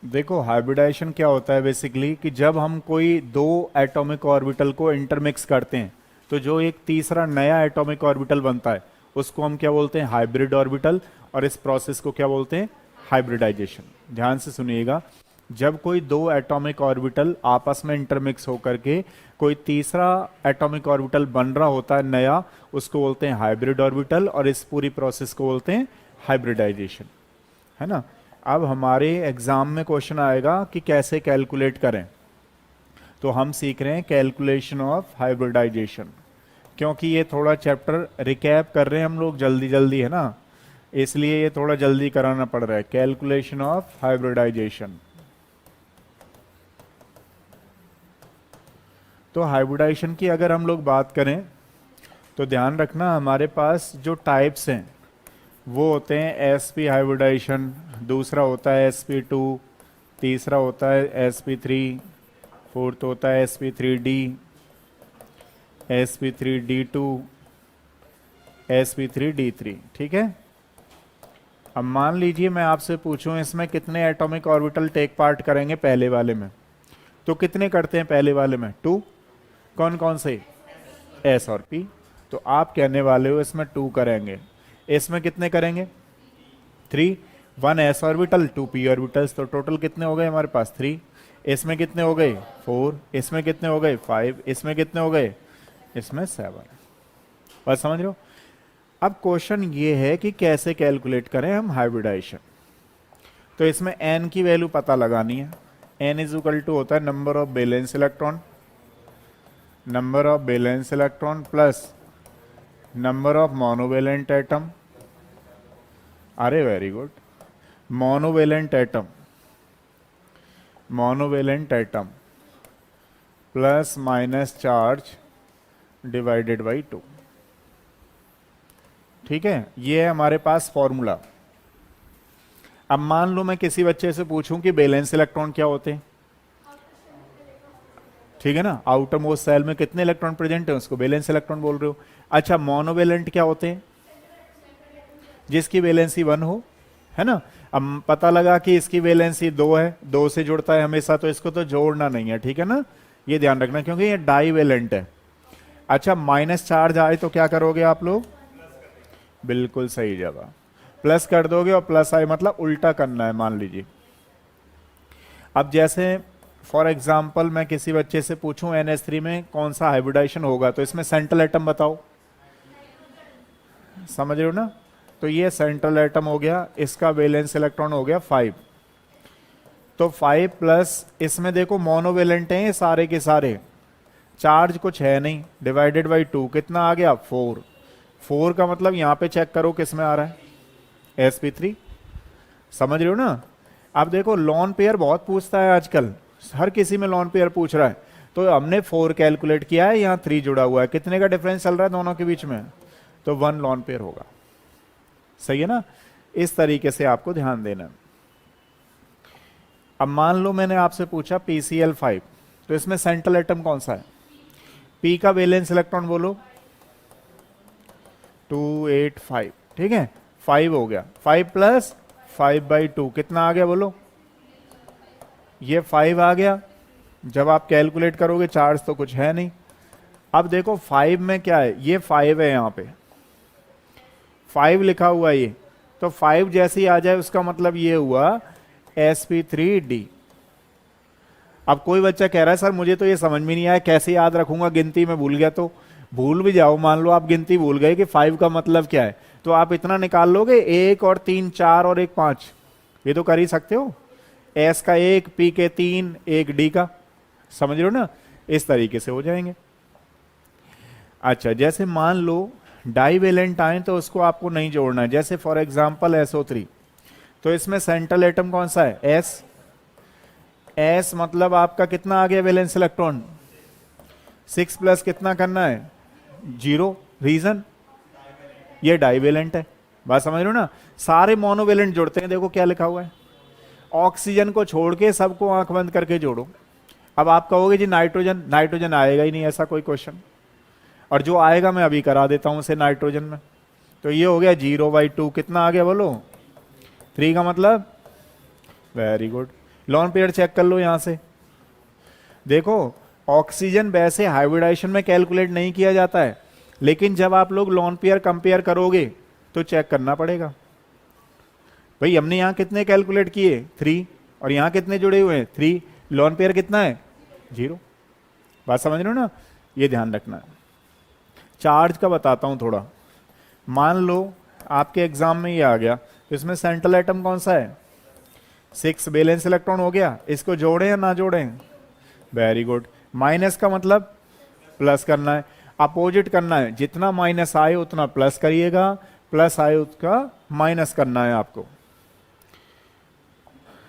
देखो हाइब्रिडाइजेशन क्या होता है बेसिकली, कि जब हम कोई दो एटॉमिक ऑर्बिटल को इंटरमिक्स करते हैं तो जो एक तीसरा नया एटॉमिक ऑर्बिटल बनता है उसको हम क्या बोलते हैं, हाइब्रिड ऑर्बिटल, और इस प्रोसेस को क्या बोलते हैं, हाइब्रिडाइजेशन। ध्यान से सुनिएगा, जब कोई दो एटॉमिक ऑर्बिटल आपस में इंटरमिक्स होकर के कोई तीसरा एटॉमिक ऑर्बिटल बन रहा होता है नया, उसको बोलते हैं हाइब्रिड ऑर्बिटल, और इस पूरी प्रोसेस को बोलते हैं हाइब्रिडाइजेशन, है ना। अब हमारे एग्जाम में क्वेश्चन आएगा कि कैसे कैलकुलेट करें, तो हम सीख रहे हैं कैलकुलेशन ऑफ हाइब्रिडाइजेशन, क्योंकि ये थोड़ा चैप्टर रिकैप कर रहे हैं हम लोग जल्दी जल्दी, है ना, इसलिए ये थोड़ा जल्दी कराना पड़ रहा है। कैलकुलेशन ऑफ हाइब्रिडाइजेशन, तो हाइब्रिडाइजेशन की अगर हम लोग बात करें तो ध्यान रखना हमारे पास जो टाइप्स हैं वो होते हैं sp हाइब्रिडाइजेशन, दूसरा होता है sp2, तीसरा होता है sp3, फोर्थ होता है sp3d, sp3d2, sp3d3, ठीक है। अब मान लीजिए मैं आपसे पूछूं इसमें कितने एटॉमिक ऑर्बिटल टेक पार्ट करेंगे पहले वाले में, तो कितने करते हैं पहले वाले में, 2। कौन कौन से, s और p, तो आप कहने वाले हो इसमें 2 करेंगे, इसमें कितने करेंगे 3, 1 s ऑर्बिटल 2 p ऑर्बिटल्स, तो टोटल कितने हो गए हमारे पास 3, इसमें कितने हो गए 4, इसमें कितने हो गए 5, इसमें कितने हो गए, इसमें 7। बस समझ रहे हो। अब क्वेश्चन ये है कि कैसे कैलकुलेट करें हम हाइब्रिडाइजेशन। तो इसमें n की वैल्यू पता लगानी है। n इज इक्वल टू होता है number of valence electron, number of valence electron plus number of monovalent atom. अरे very good. Monovalent atom, monovalent atom plus minus charge divided by 2। ठीक है, ये है हमारे पास फॉर्मूला। अब मान लो मैं किसी बच्चे से पूछूं कि वैलेंस इलेक्ट्रॉन क्या होते हैं, ठीक है ना, आउटर मोस्ट सेल में कितने इलेक्ट्रॉन प्रेजेंट है उसको वैलेंस इलेक्ट्रॉन बोल रहे हो। अच्छा, मोनोवेलेंट क्या होते हैं, जिसकी वैलेंसी 1 हो, है ना। अब पता लगा कि इसकी वैलेंसी 2 है, 2 से जुड़ता है हमेशा, तो इसको तो जोड़ना नहीं है, ठीक है ना, ये ध्यान रखना क्योंकि ये डाईवेलेंट है। अच्छा, माइनस चार्ज आए तो क्या करोगे आप लोग, बिल्कुल सही जवाब, प्लस कर दोगे, और प्लस आए मतलब उल्टा करना है, मान लीजिए। अब जैसे फॉर एग्जाम्पल मैं किसी बच्चे से पूछूं NH3 में कौन सा हाइब्रिडाइजेशन होगा, तो इसमें सेंट्रल एटम बताओ, समझ रहे हो ना। तो ये सेंट्रल एटम हो गया, इसका वैलेंस इलेक्ट्रॉन हो गया 5। तो 5 प्लस इसमें देखो मोनोवेलेंट हैं ये सारे के सारे, चार्ज कुछ है नहीं, डिवाइडेड बाई 2 कितना आ गया 4। 4 का मतलब यहां पे चेक करो किस में आ रहा है, sp3, समझ रहे हो ना। अब देखो लॉन पेयर बहुत पूछता है आजकल, हर किसी में लॉन पेयर पूछ रहा है, तो हमने 4 कैलकुलेट किया है, यहाँ 3 जुड़ा हुआ है, कितने का डिफरेंस चल रहा है दोनों के बीच में, तो 1 लॉन पेयर होगा, सही है ना। इस तरीके से आपको ध्यान देना। अब मान लो मैंने आपसे पूछा PCl5, तो इसमें सेंट्रल एटम कौन सा है, P का वैलेंस इलेक्ट्रॉन बोलो 285, ठीक है, 5 हो गया, 5 प्लस 5/2 कितना आ गया बोलो, ये 5 आ गया। जब आप कैलकुलेट करोगे चार्ज तो कुछ है नहीं। अब देखो 5 में क्या है, ये 5 है, यहां पे 5 लिखा हुआ है ये, तो 5 जैसे ही आ जाए उसका मतलब ये हुआ sp3d। अब कोई बच्चा कह रहा है सर मुझे तो ये समझ में नहीं आया, कैसे याद रखूंगा, गिनती में भूल गया। तो भूल भी जाओ, मान लो आप गिनती भूल गए कि 5 का मतलब क्या है, तो आप इतना निकाल लोगे, 1 और 3 4 और 1 5, ये तो कर ही सकते हो। S का 1, P के 3, 1 D का, समझ रहे हो ना, इस तरीके से हो जाएंगे। अच्छा, जैसे मान लो डाईवेलेंट आए तो उसको आपको नहीं जोड़ना है, जैसे फॉर एग्जांपल SO3, तो इसमें सेंट्रल एटम कौन सा है, S। S मतलब आपका कितना आ गया वैलेंस इलेक्ट्रॉन, 6 प्लस कितना करना है 0, रीजन ये डाईवेलेंट है, बात समझ रहे हो ना। सारे मोनोवेलेंट जोड़ते हैं, देखो क्या लिखा हुआ है, ऑक्सीजन को छोड़ के सबको आंख बंद करके जोड़ो। अब आप कहोगे जी नाइट्रोजन, नाइट्रोजन आएगा ही नहीं, ऐसा कोई क्वेश्चन, और जो आएगा मैं अभी करा देता हूं उसे नाइट्रोजन में। तो ये हो गया 0/2, कितना आ गया बोलो 3 का मतलब, very good. Lone pair check कर लो यहां से, देखो ऑक्सीजन वैसे हाइब्रिडाइजेशन में कैलकुलेट नहीं किया जाता है, लेकिन जब आप लोग लॉन पेयर कंपेयर करोगे तो चेक करना पड़ेगा। भाई हमने यहां कितने कैलकुलेट किए 3, और यहां कितने जुड़े हुए हैं 3, लॉन पेयर कितना है 0, बात समझ रहे हो ना, ये ध्यान रखना है। चार्ज का बताता हूं थोड़ा, मान लो आपके एग्जाम में ये आ गया, तो इसमें सेंट्रल एटम कौन सा है 6, वैलेंस इलेक्ट्रॉन हो गया, इसको जोड़ें या ना जोड़ें, वेरी गुड। माइनस का मतलब प्लस करना है, अपोजिट करना है, जितना माइनस आए उतना प्लस करिएगा, प्लस आए उसका माइनस करना है आपको।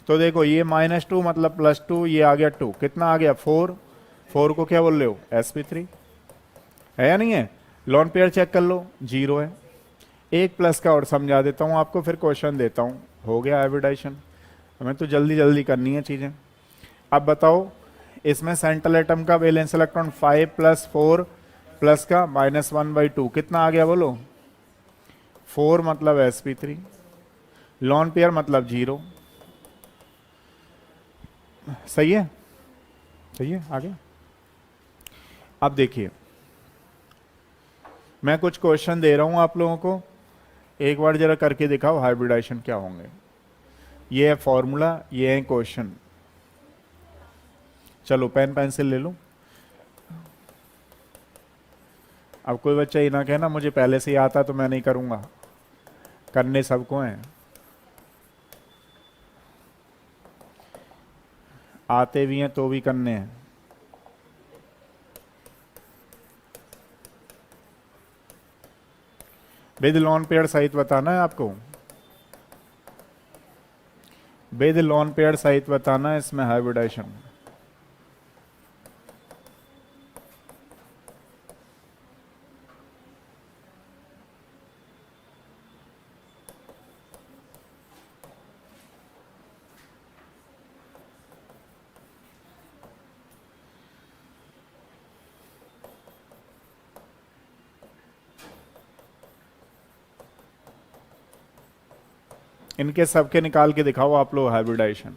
तो देखो ये -2 मतलब +2, ये आ गया 2, कितना आ गया 4, 4 को क्या बोल रहे हो sp3, है या नहीं है। लॉन पेयर चेक कर लो 0 है। एक प्लस का और समझा देता हूं आपको, फिर क्वेश्चन देता हूं, हो गया हाइब्रिडाइजेशन, हमें तो जल्दी जल्दी करनी है चीजें। अब बताओ इसमें सेंट्रल एटम का वैलेंस इलेक्ट्रॉन 5 + 4 प्लस का -1/2 कितना आ गया बोलो, 4 मतलब sp3, लॉन पेयर मतलब 0, सही है, सही है, आगे। अब देखिए मैं कुछ क्वेश्चन दे रहा हूं आप लोगों को, एक बार जरा करके दिखाओ हाइब्रिडाइजेशन क्या होंगे। ये है फॉर्मूला, ये है क्वेश्चन। चलो पेन पेंसिल ले लो। अब कोई बच्चा ये ना कहना मुझे पहले से ही आता तो मैं नहीं करूंगा, करने सबको हैं। आते भी हैं तो भी करने हैं। विद लोन पेयर सहित बताना है आपको, विद लोन पेयर सहित बताना है इसमें हाइब्रिडाइजेशन। इनके सबके निकाल के दिखाओ आप लोग हाइब्रिडाइजेशन।